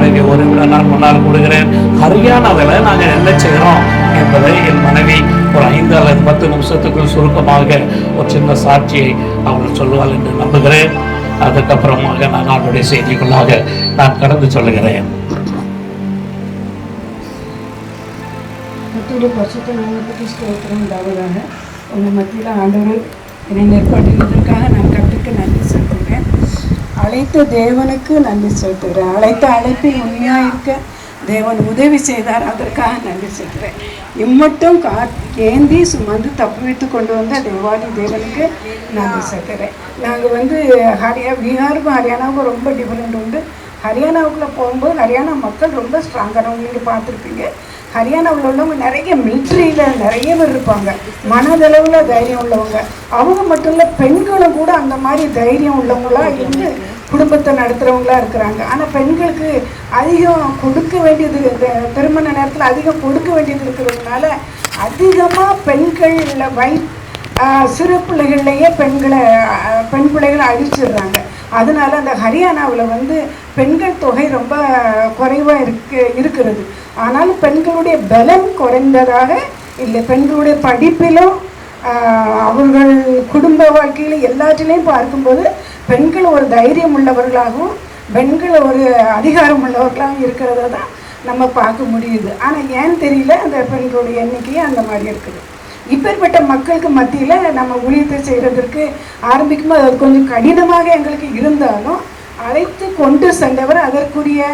இங்கே ஒரு விட நான் முன்னால் கொடுக்கிறேன். ஹரியானாவில் நாங்கள் என்ன செய்கிறோம் என்பதை என் மனைவி ஒரு 5 அல்லது 10 நிமிஷத்துக்குள் சுருக்கமாக ஒரு சின்ன சாட்சியை அவர்கள் சொல்லுவாள் என்று நம்புகிறேன். அதுக்கப்புறமாக நான் அவருடைய செய்திக்குள்ளாக நான் கடந்து சொல்லுகிறேன். பரிசுத்த நாமத்துக்கு ஸ்தோத்திரம் உண்டாவதாக. உங்கள் மத்தியில் ஆண்டவர் என்னை நெற்பாட்டினதற்காக நான் கற்றுக்கு நன்றி செலுத்துகிறேன். அழைத்த தேவனுக்கு நன்றி செலுத்துகிறேன். அழைத்த அழைப்பில் உண்மையாக இருக்க தேவன் உதவி செய்தார், அதற்காக நன்றி செலுத்துகிறேன். இம்மட்டும் ஏந்தி சுமந்து தப்புவித்து கொண்டு வந்த தேவாதி தேவனுக்கு நன்றி செலுத்துகிறேன். நாங்கள் பீகாருக்கும் ஹரியானாவுக்கும் ரொம்ப டிஃப்ரெண்ட் உண்டு. ஹரியானாவுக்குள்ளே போகும்போது ஹரியானா மக்கள் ரொம்ப ஸ்ட்ராங்கானவங்க. நீங்கள் பார்த்துருப்பீங்க, ஹரியானாவில் உள்ளவங்க நிறைய மிலிட்ரியில் நிறைய பேர் இருப்பாங்க, மனதளவில் தைரியம் உள்ளவங்க. அவங்க மட்டும் இல்லை, பெண்களும் கூட அந்த மாதிரி தைரியம் உள்ளவங்களாக இருந்து குடும்பத்தை நடத்துகிறவங்களா இருக்கிறாங்க. ஆனால் பெண்களுக்கு அதிகம் கொடுக்க வேண்டியது, இந்த திருமண நேரத்தில் அதிகம் கொடுக்க வேண்டியது இருக்கிறதுனால அதிகமாக பெண்கள் சிறு பிள்ளைகள்லேயே பெண் பிள்ளைகளை அழிச்சிடுறாங்க. அதனால அந்த ஹரியானாவில் பெண்கள் தொகை ரொம்ப குறைவாக இருக்கிறது. ஆனாலும் பெண்களுடைய பலம் குறைந்ததாக இல்லை. பெண்களுடைய படிப்பிலும் அவர்கள் குடும்ப வாழ்க்கையில் எல்லாத்திலையும் பார்க்கும்போது பெண்கள் ஒரு தைரியம் உள்ளவர்களாகவும் பெண்கள் ஒரு அதிகாரம் உள்ளவர்களாகவும் இருக்கிறத தான் நம்ம பார்க்க முடியுது. ஆனால் ஏன்னு தெரியல, அந்த பெண்களுடைய எண்ணிக்கையே அந்த மாதிரி இருக்குது. இப்பேற்பட்ட மக்களுக்கு மத்தியில் நம்ம ஊழியத்தை செய்கிறதற்கு ஆரம்பிக்கும்போது அது கொஞ்சம் கடினமாக எங்களுக்கு இருந்தாலும் அழைத்து கொண்டு சென்றவர் அதற்குரிய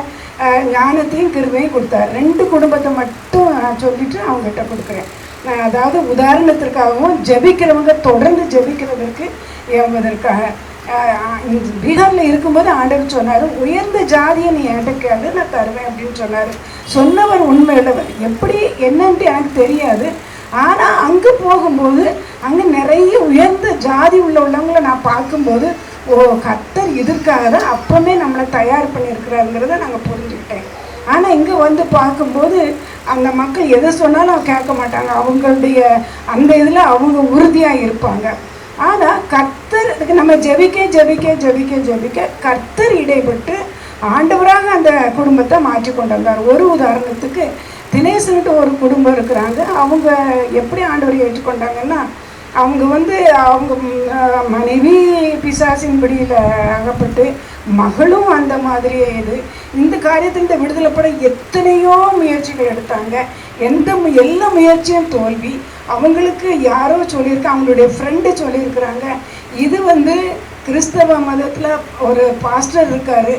ஞானத்தையும் கிருபையும் கொடுத்தார். 2 குடும்பத்தை மட்டும் நான் சொல்லிட்டு அவங்ககிட்ட கொடுக்குறேன். அதாவது உதாரணத்திற்காகவும் ஜெபிக்கிறவங்க தொடர்ந்து ஜெபிக்கிறதற்கு ஏவுவதற்காக. பீகாரில் இருக்கும்போது ஆண்டவர் சொன்னார், உயர்ந்த ஜாதியை நீ என்கிட்ட கேளு, நான் தருவேன் அப்படின்னு சொன்னார். சொன்னவர் உண்மையுள்ளவர். எப்படி என்னன்ட்டு எனக்கு தெரியாது. ஆனால் அங்கே போகும்போது அங்கே நிறைய உயர்ந்த ஜாதி உள்ளவங்களை நான் பார்க்கும்போது, ஓ, கர்த்தர் இதற்காக தான் அப்போவே நம்மளை தயார் பண்ணியிருக்கிறாருங்கிறத நாங்கள் புரிஞ்சுக்கிட்டேன். ஆனால் இங்கே பார்க்கும்போது அந்த மக்கள் எதை சொன்னாலும் கேட்க மாட்டாங்க. அவங்களுடைய அந்த இதில் அவங்க உறுதியாக இருப்பாங்க. ஆனால் கர்த்தர் நம்ம ஜெபிக்க ஜெபிக்க ஜெபிக்க ஜெபிக்க கர்த்தர் இடைப்பட்டு ஆண்டவராக அந்த குடும்பத்தை மாற்றி கொண்டு வந்தார். ஒரு உதாரணத்துக்கு தினேசன்ட்டு ஒரு குடும்பம் இருக்கிறாங்க. அவங்க எப்படி ஆண்டவரை ஏற்றுக்கொண்டாங்கன்னா, அவங்க அவங்க மனைவி பிசாசின் பிடியில் அகப்பட்டு, மகளும் அந்த மாதிரியே இந்த காரியத்தின் விடுதலைப்பட எத்தனையோ முயற்சிகள் எடுத்தாங்க. எல்லா முயற்சியும் தோல்வி. அவங்களுக்கு யாரோ சொல்லியிருக்க, அவங்களுடைய ஃப்ரெண்டு சொல்லியிருக்கிறாங்க, இது கிறிஸ்தவ மதத்தில் ஒரு பாஸ்டர் இருக்கார்,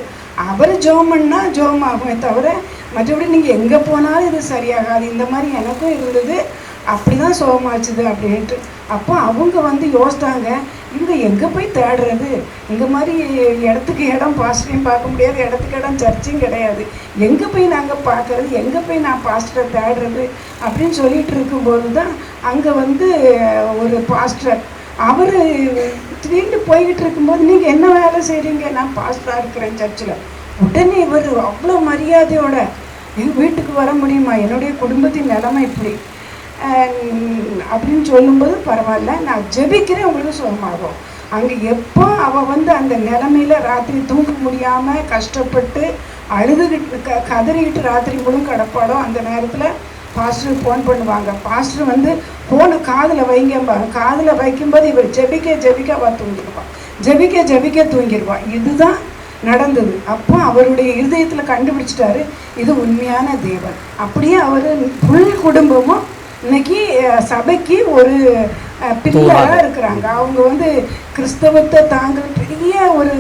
அவர் ஜோமன்னா ஜோம் ஆகுமே தவிர மற்றபடி நீங்கள் எங்கே போனாலும் இது சரியாகாது. இந்த மாதிரி எனக்கும் இருந்தது, அப்படி தான் சோகமாச்சுது அப்படின்ட்டு. அப்போ அவங்க யோசித்தாங்க, இவங்க எங்கே போய் தேடுறது? இந்த மாதிரி இடத்துக்கு இடம் பாஸ்டரையும் பார்க்க முடியாது, இடத்துக்கு இடம் சர்ச்சையும் கிடையாது, எங்கே போய் நாங்கள் பார்க்குறது, எங்கே போய் நான் பாஸ்டரை தேடுறது அப்படின்னு சொல்லிட்டு இருக்கும்போது தான் அங்கே ஒரு பாஸ்டர் அவர் திடீர்னு போய்கிட்டு இருக்கும்போது, நீங்கள் என்ன வேலை செய்கிறீங்க? நான் பாஸ்டராக இருக்கிறேன் சர்ச்சில். உடனே இவர் அவ்வளோ மரியாதையோட, எங்கள் வீட்டுக்கு வர முடியுமா, என்னுடைய குடும்பத்தின் நிலைமை இப்படி அப்படின்னு சொல்லும்போது, பரவாயில்ல, நான் ஜெபிக்கிறேன், உங்களுக்கு சுகமாகும். அங்கே எப்போ அவள் அந்த நிலைமையில் ராத்திரி தூங்க முடியாமல் கஷ்டப்பட்டு அழுதுகிட்டு கதறிக்கிட்டு ராத்திரி முழுக்க கிடப்பாடோ, அந்த நேரத்தில் பாஸ்டர் ஃபோன் பண்ணுவாங்க. பாஸ்டர் ஃபோனை காதில் வைங்கம்பாங்க. காதில் வைக்கும்போது இவர் ஜெபிக்க ஜெபிக்க அவள் தூங்கிடுவான், ஜெபிக்க ஜெபிக்க தூங்கிடுவான். இதுதான் நடந்தது. அப்போ அவருடைய இருதயத்தில் கண்டுபிடிச்சிட்டாரு, இது உண்மையான தேவன். அப்படியே அவர் ஃபுல் குடும்பமும் இன்னைக்கு சபைக்கு ஒரு பில்லராக இருக்கிறாங்க. அவங்க கிறிஸ்தவத்தை தாங்குற பெரிய ஒரு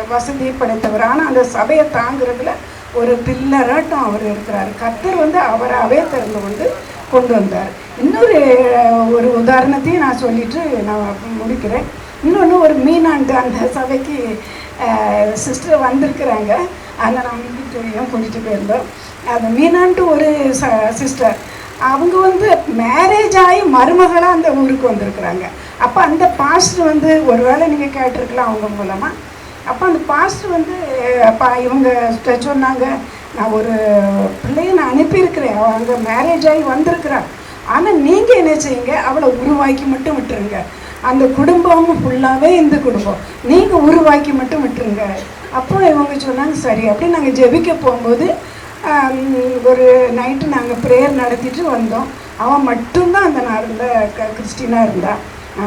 வசதியை படைத்தவர். ஆனால் அந்த சபையை தாங்கிறதுல ஒரு பில்லராட்டம் அவர் இருக்கிறார். கர்த்தர் அவராகவே திறந்து கொண்டு வந்தார். இன்னொரு ஒரு உதாரணத்தையும் நான் சொல்லிட்டு நான் முடிக்கிறேன். இன்னொன்று ஒரு மீனாண்டு அந்த சபைக்கு சிஸ்டர் வந்திருக்கிறாங்க. அதில் நான் வீட்டுக்கு கூட்டிகிட்டு போயிருந்தோம். அந்த மீனாண்டு ஒரு சிஸ்டர், அவங்க மேரேஜ் ஆகி மருமகளாக அந்த ஊருக்கு வந்திருக்கிறாங்க. அப்போ அந்த பாஸ்டர் ஒரு வேளை நீங்கள் கேட்டிருக்கலாம் அவங்க மூலமாக. அப்போ அந்த பாஸ்டர் அப்போ இவங்க சொன்னாங்க, நான் ஒரு பிள்ளையை நான் அனுப்பியிருக்கிறேன், அவங்க மேரேஜ் ஆகி வந்திருக்கிறான், ஆனால் நீங்கள் என்ன செய்யுங்க, அவளை உருவாக்கி மட்டும் விட்டுருங்க, அந்த குடும்பமும் ஃபுல்லாகவே இந்த குடும்பம் நீங்கள் உருவாக்கி மட்டும் விட்டுருங்க அப்போ இவங்க சொன்னாங்க சரி. அப்படி நாங்கள் ஜெபிக்க போகும்போது ஒரு நைட்டு நாங்கள் ப்ரேயர் நடத்திட்டு வந்தோம். அவன் மட்டும்தான் அந்த நாளில் கிறிஸ்டினாக இருந்தா,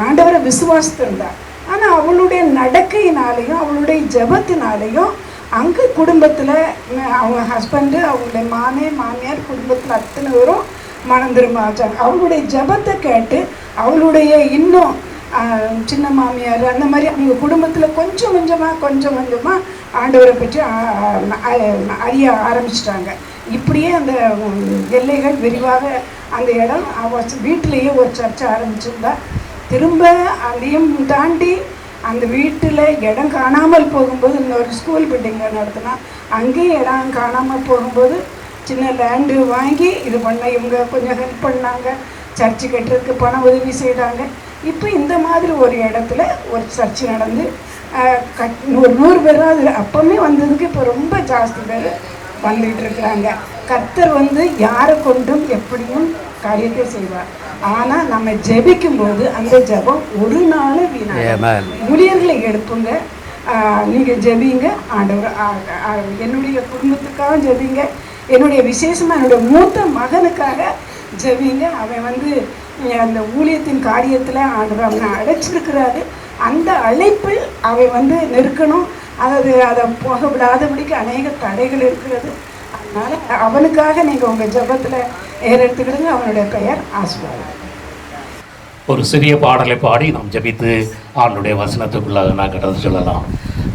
ஆண்டவரை விசுவாசத்து இருந்தா. ஆனால் அவளுடைய நடக்கையினாலேயும் அவளுடைய ஜெபத்தினாலேயும் அங்கே குடும்பத்தில் அவங்க ஹஸ்பண்டு, அவங்களுடைய மாமியார் குடும்பத்தில் அத்தனை பேரும் மனம் திரும்ப ஆச்சாங்க. அவளுடைய ஜெபத்தை கேட்டு அவளுடைய இன்னும் சின்ன மாமியார் அந்த மாதிரி அவங்க குடும்பத்தில் கொஞ்சம் கொஞ்சமாக ஆண்டவரை பற்றி அறிய ஆரம்பிச்சிட்டாங்க. இப்படியே அந்த எல்லைகள் விரிவாக அந்த இடம் வீட்டிலேயே ஒரு சர்ச்சை ஆரம்பிச்சிருந்தா. திரும்ப அதையும் தாண்டி அந்த வீட்டில் இடம் காணாமல் போகும்போது இன்னொரு ஸ்கூல் பில்டிங்கில் நடத்தினா, அங்கேயும் இடம் காணாமல் போகும்போது சின்ன லேண்டு வாங்கி இது பண்ண இவங்க கொஞ்சம் ஹெல்ப் பண்ணாங்க. சர்ச்சு கட்டுறதுக்கு பண உதவி செய்தாங்க. இப்போ இந்த மாதிரி ஒரு இடத்துல ஒரு சர்ச்சு நடந்து 100 பேராவது அப்போவுமே வந்ததுக்கு இப்போ ரொம்ப ஜாஸ்தி பேர் வந்துக்கிட்டு இருக்கிறாங்க. கர்த்தர் யாரை கொண்டும் எப்படியும் காரியத்தை செய்வார். ஆனால் நம்ம ஜெபிக்கும்போது அந்த ஜெபம் ஒரு நாள் வீணாக. ஊழியர்களை எடுப்புங்க, நீங்கள் ஜெபிங்க. ஆண்டவர் என்னுடைய குடும்பத்துக்காக ஜெபிங்க, என்னுடைய விசேஷமாக என்னுடைய மூத்த மகனுக்காக ஜெபிங்க. அவன் அந்த ஊழியத்தின் காரியத்தில் ஆண்டவர் அவனை அழைச்சிருக்கிறாரு. அந்த அழைப்பில் அவன் நெருக்கணும். அதாவது அதை போக விடாதபடிக்கு அநேக தடைகள் இருக்கிறது. அதனால் அவனுக்காக நீங்கள் உங்கள் ஜெபத்தில் ஏறெடுத்துக்கிடுங்க. அவனுடைய பெயர் ஆசீர்வாதம். ஒரு சிறிய பாடலை பாடி நாம் ஜெபித்து ஆண்டுடைய வசனத்துக்குள்ளாக நான் கடந்து சொல்லலாம்.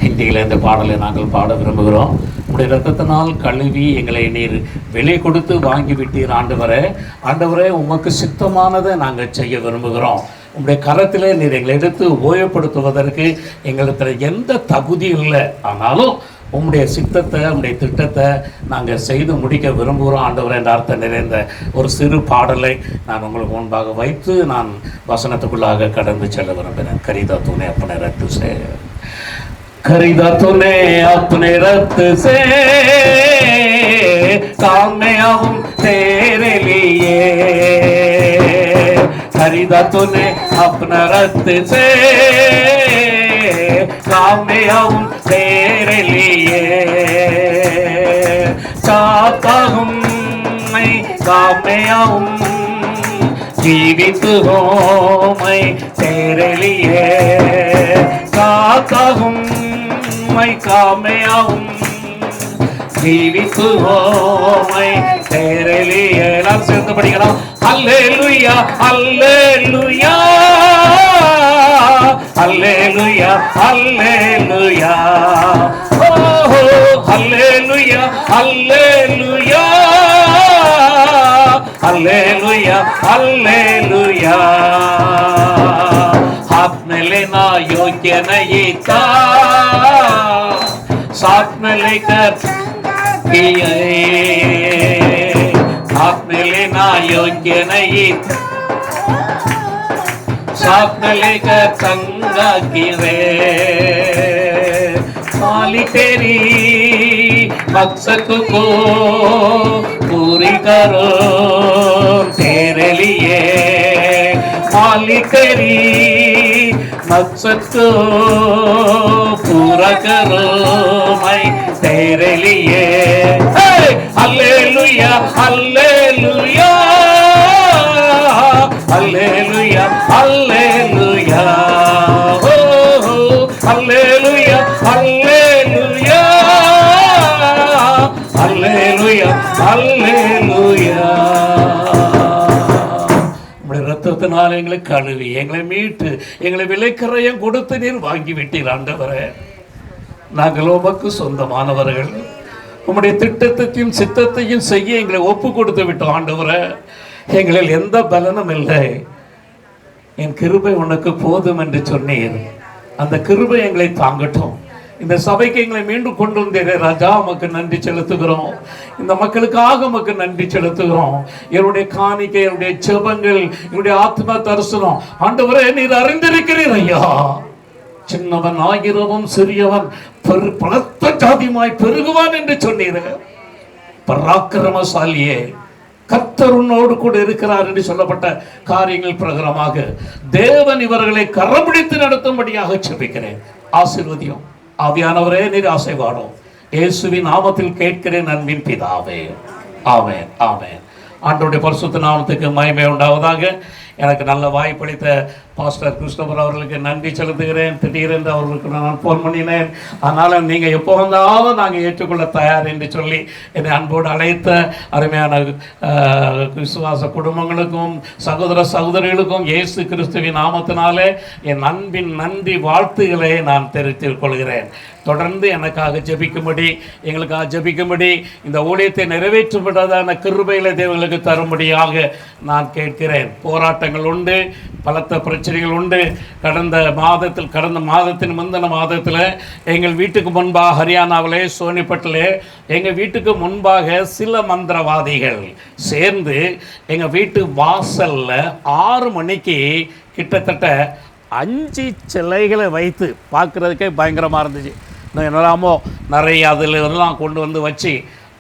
ஹிந்தியில் இந்த பாடலை நாங்கள் பாட விரும்புகிறோம். உடைய இரத்தத்தினால் கழுவி எங்களை நீர் விலை கொடுத்து வாங்கி விட்டீர் ஆண்டவரே, உமக்கு சித்தமானதை நாங்கள் செய்ய விரும்புகிறோம். உங்களுடைய கரத்தில் நீர் எங்களை எடுத்து ஓயப்படுத்துவதற்கு எங்களுக்கு எந்த தகுதியும் இல்லை. ஆனாலும் உம்முடைய சித்தத்தை, உம்முடைய திட்டத்தை நாங்கள் செய்து முடிக்க விரும்புகிறோம் ஆண்டவரே என்ற அர்த்தம் நிறைந்த ஒரு சிறு பாடலை நான் உங்களுக்கு முன்பாக வைத்து நான் வசனத்துக்குள்ளாக கடந்து செல்ல விரும்புகிறேன். खरीदा तूने अपने रक्त से, खरीदा तूने अपने रक्त से, काम में आऊं तेरे लिए, खरीदा तूने अपना रक्त से, काम में आऊं तेरे लिए, चाहता हूं मैं काम में आऊं, जीवित हो मैं तेरे लिए, चाहता हूं मैं काम में आऊं, जीवित हो मैं तेरे लिए. எல்லாரும் சேர்ந்து படிக்கலாம். அல்லேலூயா அல்லேலூயா அல்லேலூயா அல்லேலூயா, ஓஹோ அல்லேலூயா அல்லேலூயா அல்லேலூயா அல்லேलूया. हाथ में लेना योग्य नहीं था, साथ में लेकर किए, हाथ में लेना योग्य नहीं था, साथ में लेकर संगा किए, मालिक तेरी मकसद को पूरी करो तेरे लिए, मालिक तेरी मकसद को पूरा करो मैं तेरे लिए. Hallelujah hallelujah hallelujah hallelujah, hallelujah hallelujah hallelujah hallelujah. ரத்தத்தினால் எங்களை கழுவி எங்களை மீட்டு எங்களை விலைக்கரையும் கொடுத்து நீர் வாங்கி விட்டீர் ஆண்டவரே. நாங்கள் உமக்கு சொந்தமானவர்கள். உம்முடைய திட்டத்தையும் சித்தத்தையும் செய்ய எங்களை ஒப்பு கொடுத்து விட்டோம் ஆண்டவரே. எங்களில் எந்த பலனும் இல்லை. என் கிருபை உனக்கு போதும் என்று சொன்னீர். அந்த கிருபை எங்களை தாங்கட்டும். இந்த சபைக்கு எங்களை மீண்டும் கொண்டு வந்தீரே ராஜா, உமக்கு நன்றி செலுத்துகிறோம். இந்த மக்களுக்காக உமக்கு நன்றி செலுத்துகிறோம். என்னுடைய காணிக்கை, என்னுடைய ஜெபங்கள், என்னுடைய ஆத்மா தரிசனம் ஆண்டவரே நீர் அறிந்திருக்கிறீர் ஐயா. சின்னவன் ஆகிறவன் சிறியவன் பலத்த ஜாதிமாய் பெருகுவான் என்று சொன்னீர். பராக்கிரமசாலியே, கர்த்தர் உன்னோடு கூட இருக்கிறார் என்று சொல்லப்பட்ட காரியங்கள் பிரகாரமாக தேவன் இவர்களை கரம் பிடித்து நடத்தும்படியாக ஜெபிக்கிறேன். ஆசீர்வதியும். ஆவியானவரே நீர் ஆசைவாடும். இயேசுவின் நாமத்தில் கேட்கிறேன் அன்பின் பிதாவே. ஆமென், ஆமென். ஆண்டவருடைய பரிசுத்த நாமத்துக்கு மகிமை உண்டாவதாக. எனக்கு நல்ல வாய்ப்பளித்த பாஸ்டர் கிறிஸ்டோபர் அவர்களுக்கு நன்றி செலுத்துகிறேன். திடீரென்று அவர்களுக்கு நான் ஃபோன் பண்ணினேன். அதனால் நீங்கள் எப்போ வந்தாலும் நாங்கள் ஏற்றுக்கொள்ள தயார் என்று சொல்லி என்னை அன்போடு அழைத்த அருமையான விசுவாச குடும்பங்களுக்கும் சகோதர சகோதரிகளுக்கும் இயேசு கிறிஸ்துவின் நாமத்தினாலே என் அன்பின் நன்றி வாழ்த்துக்களை நான் தெரிவித்துக் கொள்கிறேன். தொடர்ந்து எனக்காக ஜெபிக்கும்படி, எங்களுக்காக ஜெபிக்கும்படி, இந்த ஊழியத்தை நிறைவேற்றும்படியான கிருபைகளை தேவர்களுக்கு தரும்படியாக நான் கேட்கிறேன். போராட்டங்கள் உண்டு, பலத்த பிரச்சனைகள் உண்டு. கடந்த மாதத்தின் முந்தின மாதத்தில் எங்கள் வீட்டுக்கு முன்பாக ஹரியானாவிலே சோனிப்பட்டிலே எங்கள் வீட்டுக்கு முன்பாக சில மந்திரவாதிகள் சேர்ந்து எங்கள் வீட்டு வாசலில் 6 மணிக்கு கிட்டத்தட்ட 5 சிலைகளை வைத்து பார்க்குறதுக்கே பயங்கரமாக இருந்துச்சு. என்னெல்லாமோ நிறைய அதில் எல்லாம் கொண்டு வந்து வச்சு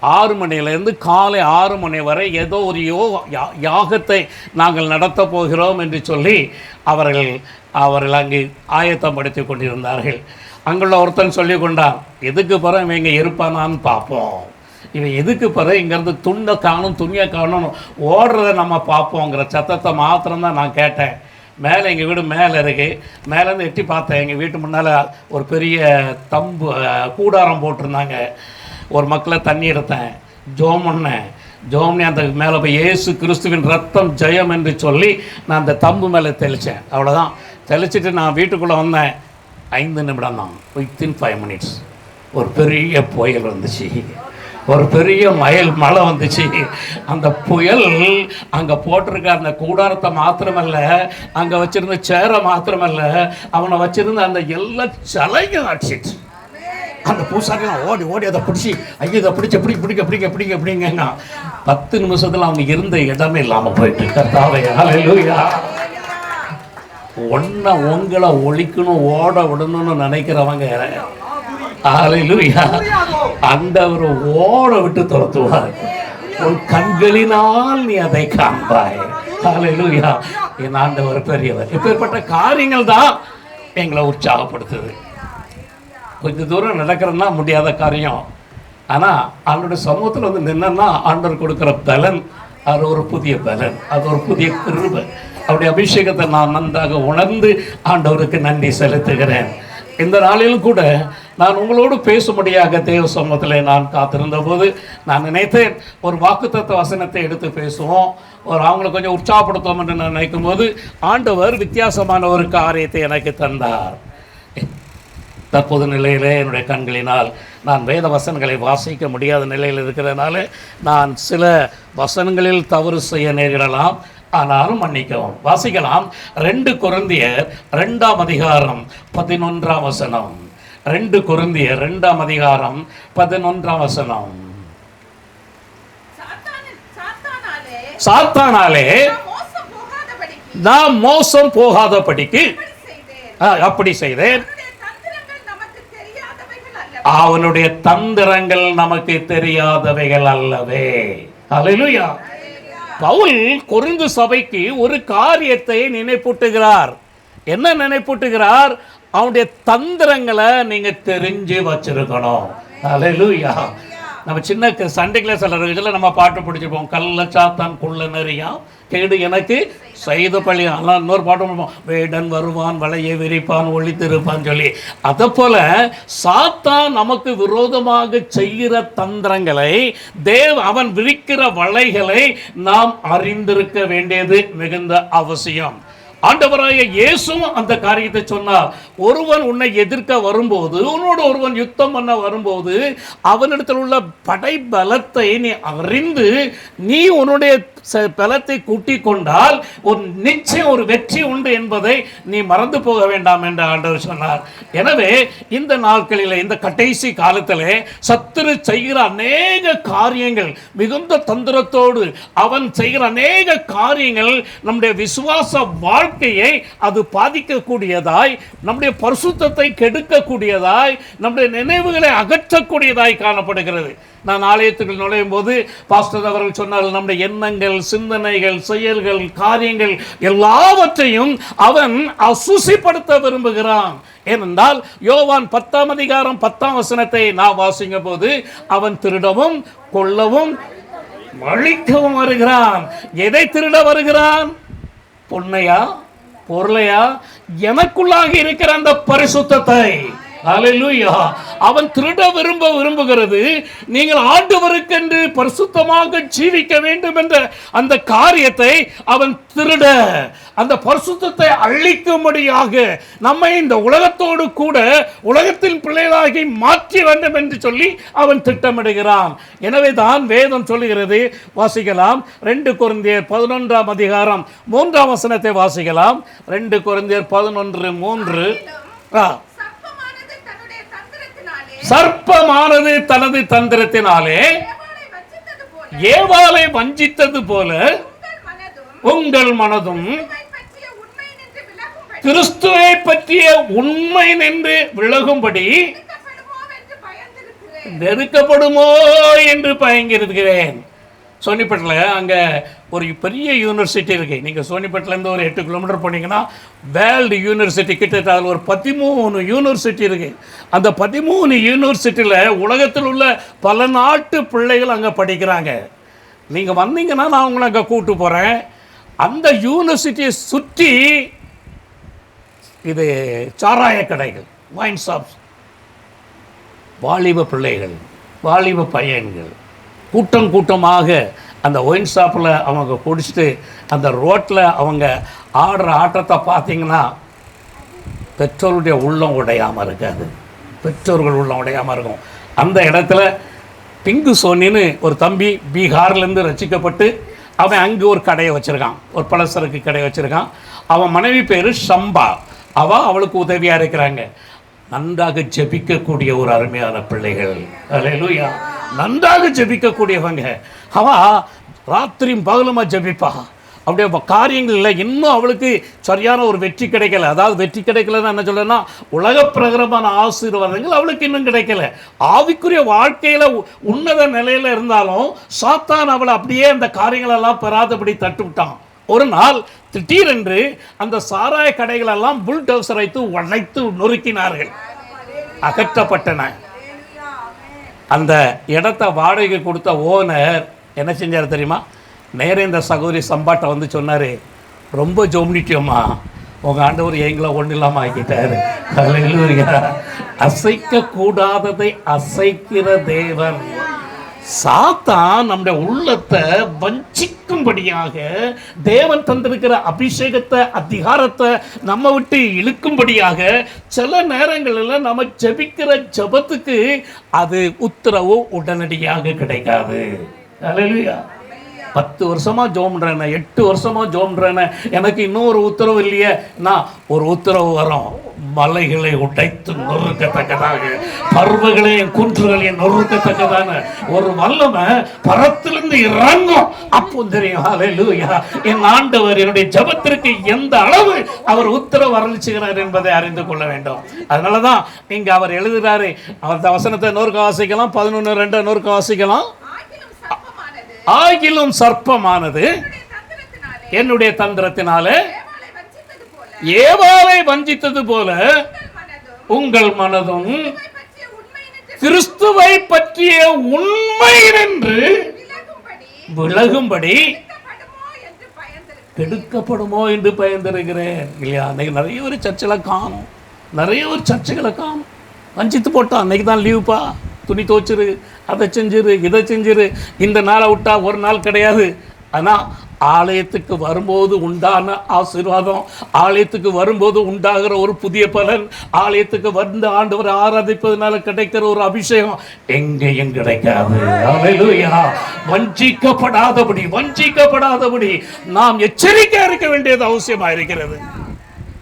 6 மணியிலேருந்து காலை 6 மணி வரை ஏதோ ஒரு யாகத்தை நாங்கள் நடத்த போகிறோம் என்று சொல்லி அவர்கள் அங்கு ஆயத்தப்படுத்தி கொண்டிருந்தார்கள். அங்குள்ள ஒருத்தன் சொல்லி கொண்டான், எதுக்கு பிறகு இவன் இங்கே இருப்பானான்னு பார்ப்போம், இவன் எதுக்கு பிறகு இங்கேருந்து துணியை காணும் ஓடுறதை நம்ம பார்ப்போங்கிற சத்தத்தை மாத்திரம்தான் நான் கேட்டேன். மேலே எங்கள் வீடு மேலே இருக்குது. மேலேருந்து எட்டி பார்த்தேன். எங்கள் வீட்டு முன்னால் ஒரு பெரிய கூடாரம் போட்டிருந்தாங்க. ஒரு மக்களை தண்ணி எடுத்தேன், ஜோம்னி அந்த மேலே போய் இயேசு கிறிஸ்துவின் ரத்தம் ஜெயம் என்று சொல்லி நான் அந்த தம்பு மேலே தெளித்தேன். அவ்வளோதான். தெளிச்சிட்டு நான் வீட்டுக்குள்ளே வந்தேன். 5 நிமிடம் தான், வித்தின் 5 மினிட்ஸ் ஒரு பெரிய புயல் வந்துச்சு, ஒரு பெரிய மழை வந்துச்சு. அந்த புயல் அங்கே போட்டிருக்க அந்த கூடாரத்தை மாத்திரமல்ல, அங்கே வச்சுருந்த சேரை மாத்திரமல்ல, அவனை வச்சுருந்த அந்த எல்லா சிலையும் அடிச்சிட்டு அந்த பூசாரிலாம் ஓடி அதை பிடிச்சி இதை பிடிச்ச பிடிங்க 10 நிமிஷத்தில் அவங்க இருந்த இடமே இல்லாமல் போயிட்டு. கர்த்தாவே ஹல்லேலூயா. உங்களை ஒழிக்கணும், ஓட விடணும்னு நினைக்கிறவங்க ஹல்லேலூயா ஆண்டவர் ஓட விட்டு துரத்துவார். உன் கண்களினால் நீ அதை காண்பாய். ஹல்லேலூயா. என் ஆண்டவர் பெரியவர். இப்பேற்பட்ட காரியங்கள் தான் எங்களை உற்சாகப்படுத்துது. கொஞ்சம் தூரம் நடக்கிறதுனா முடியாத காரியம். ஆனால் ஆண்டோட சமூகத்தில் வந்து நின்னா ஆண்டவர் கொடுக்குற பலன் அது ஒரு புதிய பலன், அது ஒரு புதிய கிருபை. அவருடைய அபிஷேகத்தை நான் நன்றாக உணர்ந்து ஆண்டவருக்கு நன்றி செலுத்துகிறேன். இந்த நாளிலும் கூட நான் உங்களோடு பேசும்படியாக தேவ சமூகத்தில் நான் காத்திருந்த போது நான் நினைத்தேன், ஒரு வாக்குத்தத்த வசனத்தை எடுத்து பேசுவோம், அவங்களை கொஞ்சம் உற்சாகப்படுத்துவோம் என்று நான் நினைக்கும் போது ஆண்டவர் வித்தியாசமான ஒரு காரியத்தை எனக்கு தந்தார். தற்போது நிலையிலே என்னுடைய கண்களினால் நான் வேத வசனங்களை வாசிக்க முடியாத நிலையில் இருக்கிறதுனால நான் சில வசனங்களில் தவறு செய்ய நேரிடலாம். ஆனாலும் மன்னிக்கவும். வாசிக்கலாம். 2 கொரிந்தியர் 2ஆம் அதிகாரம் 11ஆம் வசனம். 2 கொரிந்தியர் 2ஆம் அதிகாரம் 11ஆம் வசனம். சாத்தானாலே நாம் மோசம் போகாதபடிக்கு அப்படி செய்தேன். அவனுடைய தந்திரங்கள் நமக்கு தெரியாதவைகள் அல்லவே. ஹல்லேலூயா. பவுல் கொரிந்து சபைக்கு ஒரு காரியத்தை நினைப்பூட்டுகிறார். என்ன நினைப்பூட்டுகிறார்? அவனுடைய தந்திரங்களை நீங்க தெரிஞ்சு வச்சிருக்கணும். ஹல்லேலூயா. நம்ம சின்ன சண்டே கிளாஸ் இதில் நம்ம பாட்டு பிடிச்சிருப்போம், கல்ல சாத்தான் குள்ள நெறியா கேடு எனக்கு செய்த பள்ளி. ஆனால் இன்னொரு பாட்டு பிடிப்போம், வேடன் வருவான் வலையை விரிப்பான் ஒளித்திருப்பான்னு சொல்லி. அதை போல சாத்தான் நமக்கு விரோதமாக செய்கிற தந்திரங்களை அவன் விரிக்கிற வலைகளை நாம் அறிந்திருக்க வேண்டியது மிகுந்த அவசியம். ஆண்டவராய இயேசுவும் அந்த காரியத்தை சொன்னார். ஒருவன் உன்னை எதிர்க்க வரும்போது, உன்னோடு ஒருவன் யுத்தம் பண்ண வரும்போது, அவனிடத்தில் உள்ள படை பலத்தை நீ அறிந்து நீ உன்னுடைய பலத்தை கூட்டிக் கொண்டால் ஒரு நிச்சயம் ஒரு வெற்றி உண்டு என்பதை நீ மறந்து போக வேண்டாம் என்று ஆண்டவர் சொன்னார். எனவே இந்த நாட்களில், இந்த கடைசி காலத்திலே சத்துரு செய்கிற அநேக காரியங்கள், மிகுந்த தந்திரத்தோடு அவன் செய்கிற அநேக காரியங்கள் நம்முடைய விசுவாச வாழ்க்கையை அது பாதிக்கக்கூடியதாய், நம்முடைய பரிசுத்தத்தை கெடுக்கக்கூடியதாய், நம்முடைய நினைவுகளை அகற்றக்கூடியதாய் காணப்படுகிறது. நான் ஆலயத்துக்குள் நுழையும் போது பாஸ்டர் அவர்கள் சொன்னார்கள், நம்முடைய எண்ணங்கள் எண்ணங்கள், சிந்தனைகள், செயல்கள், காரியங்கள் எல்லாவற்றையும் அவன் அசுசிப்படுத்த விரும்புகிறான். ஏனென்றால் யோவான் 10ஆம் அதிகாரம் 10ஆம் வசனத்தை நான் வாசிங்க போது, அவன் திருடவும் கொல்லவும் அழிக்கவும் வருகிறான். எதை திருட வருகிறான்? பொன்னையா, பொருளையா? எனக்குள்ளாக இருக்கிற அந்த பரிசுத்தத்தை. அல்லேலூயா. அவன் திருட விரும்புகிறது நீங்கள் ஆண்டவருக்கென்று பரிசுத்தமாக ஜீவிக்க வேண்டும் என்ற அந்த காரியத்தை அவன் திருட, அந்த பரிசுத்தத்தை அழிக்கும்படியாக நம்மை இந்த உலகத்தோடு கூட உலகத்தின் பிள்ளைகளாகி மாற்றி வேண்டும் என்று சொல்லி அவன் திட்டமிடுகிறான். எனவே தான் வேதம் சொல்லுகிறது, வாசிக்கலாம் 2 கொரிந்தியர் 11ஆம் அதிகாரம் 3ஆம் வசனத்தை வாசிக்கலாம். 2 கொரிந்தியர் 11:3. சர்ப்பமானது தனது தந்திரத்தினாலே ஏவாளை வஞ்சித்தது போல உங்கள் மனதும் கிறிஸ்துவை பற்றிய உண்மை நின்று விலகும்படி நெருக்கப்படுமோ என்று பயங்கிருக்கிறேன். சோனிப்பட்டில் அங்கே ஒரு பெரிய யூனிவர்சிட்டி இருக்குது. நீங்கள் சோனிப்பட்டிலேருந்து ஒரு 8 கிலோமீட்டர் போனீங்கன்னா வேர்ல்டு யூனிவர்சிட்டி, கிட்டத்தட்ட அதில் ஒரு 13 யூனிவர்சிட்டி இருக்குது. அந்த 13 யூனிவர்சிட்டியில் உலகத்தில் உள்ள பல நாட்டு பிள்ளைகள் அங்கே படிக்கிறாங்க. நீங்கள் வந்தீங்கன்னா நான் உங்களை அங்கே கூப்பிட்டு போகிறேன். அந்த யூனிவர்சிட்டியை சுற்றி இது சாராய கடைகள், வைன் ஷாப்ஸ், வாலிப பிள்ளைகள், வாலிப பையன்கள் கூட்டம் கூட்டமாக அந்த ஒயின் ஷாப்பில் அவங்க குடிச்சிட்டு அந்த ரோட்டில் அவங்க ஆடுற ஆட்டத்தை பார்த்தீங்கன்னா பெற்றோருடைய உள்ளம் உடையாமல் இருக்காது. பெற்றோர்கள் உள்ளம் உடையாமல் இருக்கும். அந்த இடத்துல பிங்கு சோனின்னு ஒரு தம்பி பீகார்லேருந்து ரசிக்கப்பட்டு அவன் அங்கே ஒரு கடையை வச்சுருக்கான், ஒரு பலசரக்கு கடையை வச்சுருக்கான். அவன் மனைவி பேர் ஷம்பா. அவளுக்கு உதவியாக இருக்கிறாங்க. நன்றாக ஜெபிக்கக்கூடிய ஒரு அருமையான பிள்ளைகள். அல்லேலூயா. நன்றாக ஜெபிக்கக்கூடியவங்க. ராத்திரியும் பகலுமா ஜெபிப்பா. அப்படியே காரியங்கள் இல்லை. இன்னும் அவளுக்கு சரியான ஒரு வெற்றி கிடைக்கல. அதாவது வெற்றி கிடைக்கலன்னு என்ன சொல்றேன்னா, உலக பிரகரமான ஆசீர்வாதங்கள் அவளுக்கு இன்னும் கிடைக்கல. ஆவிக்குரிய வாழ்க்கையில் உன்னத நிலையில் இருந்தாலும் சாத்தான் அவளை அப்படியே அந்த காரியங்களெல்லாம் பெறாதபடி தட்டுவிட்டான். ஒரு நாள் திடீரென்று அந்த சாராய கடைகளெல்லாம் புல்டோசர் வைத்து உடைத்து நொறுக்கினார்கள், அகற்றப்பட்டன. அந்த இடத்தை வாடகை கொடுத்த ஓனர் என்ன செஞ்சார் தெரியுமா? நேரே இந்த சகோதரி சம்பாட்டை வந்து சொன்னார், ரொம்ப ஜோம்னிட்டியோம்மா, உங்கள் ஆண்டவர் எங்களை ஒன்றும் இல்லாமல் ஆக்கிட்டாரு. அல்லேலூயா. அசைக்க கூடாததை அசைக்கிற தேவன். சாத்தான் நம்முடைய உள்ளத்தை வஞ்சிக்கும்படியாக தேவன் தந்திருக்கிற அபிஷேகத்தை, அதிகாரத்தை நம்ம விட்டு இழுக்கும்படியாக சில நேரங்களில் நம்ம ஜெபிக்கிற ஜெபத்துக்கு அது உத்தரவு உடனடியாக கிடைக்காது. அல்லேலூயா. 10 வருஷமா ஜோம்ன்றேன், 8 வருஷமா ஜோம்ன்றேன், எனக்கு இன்னொரு உத்தரவு இல்லையே. நான் ஒரு உத்தரவு வரும், மலைகளை உடைத்து நொறுக்கத்தக்கதாக, பர்வங்களையும் குன்றுகளையும் நொறுக்கத்தக்கதான ஒரு வல்லமை பரத்திலிருந்து இறங்கும். அப்போ தெரியும், ஹல்லேலூயா, என் ஆண்டவர் என்னுடைய ஜெபத்திற்கு எந்த அளவு அவர் உத்தரவு அருளிச்சுகிறார் என்பதை அறிந்து கொள்ள வேண்டும். அதனாலதான் இங்க அவர் எழுதுகிறாரு. அந்த வசனத்தை நொறுக்க வாசிக்கலாம். 11:2 நொறுக்க வாசிக்கலாம். ஆகிலும் சர்ப்பமானது என்னுடைய தந்திரத்தினாலே ஏவாளை வஞ்சித்தது போல உங்கள் மனதும் கிறிஸ்துவை பற்றிய உண்மை என்று விலகும்படி கெடுக்கப்படுமோ என்று பயந்திருக்கிறேன். இல்லையா? அன்னைக்கு நிறைய ஒரு சர்ச்சைகளை காணும், நிறைய ஒரு சர்ச்சைகளை காணும். வஞ்சித்து போட்டான். அன்னைக்கு தான் லீவுப்பா, துணி துவச்சிரு, அதை செஞ்சிரு, இதை செஞ்சிரு, இந்த நாளை விட்டா ஒரு நாள் கிடையாது. ஆனால் ஆலயத்துக்கு வரும்போது உண்டான ஆசீர்வாதம், ஆலயத்துக்கு வரும்போது உண்டாகிற ஒரு புதிய பலன், ஆலயத்துக்கு வந்து ஆண்டவரை ஆராதிப்பதனால கிடைக்கிற ஒரு அபிஷேகம் எங்கேயும் கிடைக்காது. அல்லேலூயா. வஞ்சிக்கப்படாதபடி நாம் எச்சரிக்கையா இருக்க வேண்டியது அவசியமா இருக்கிறது.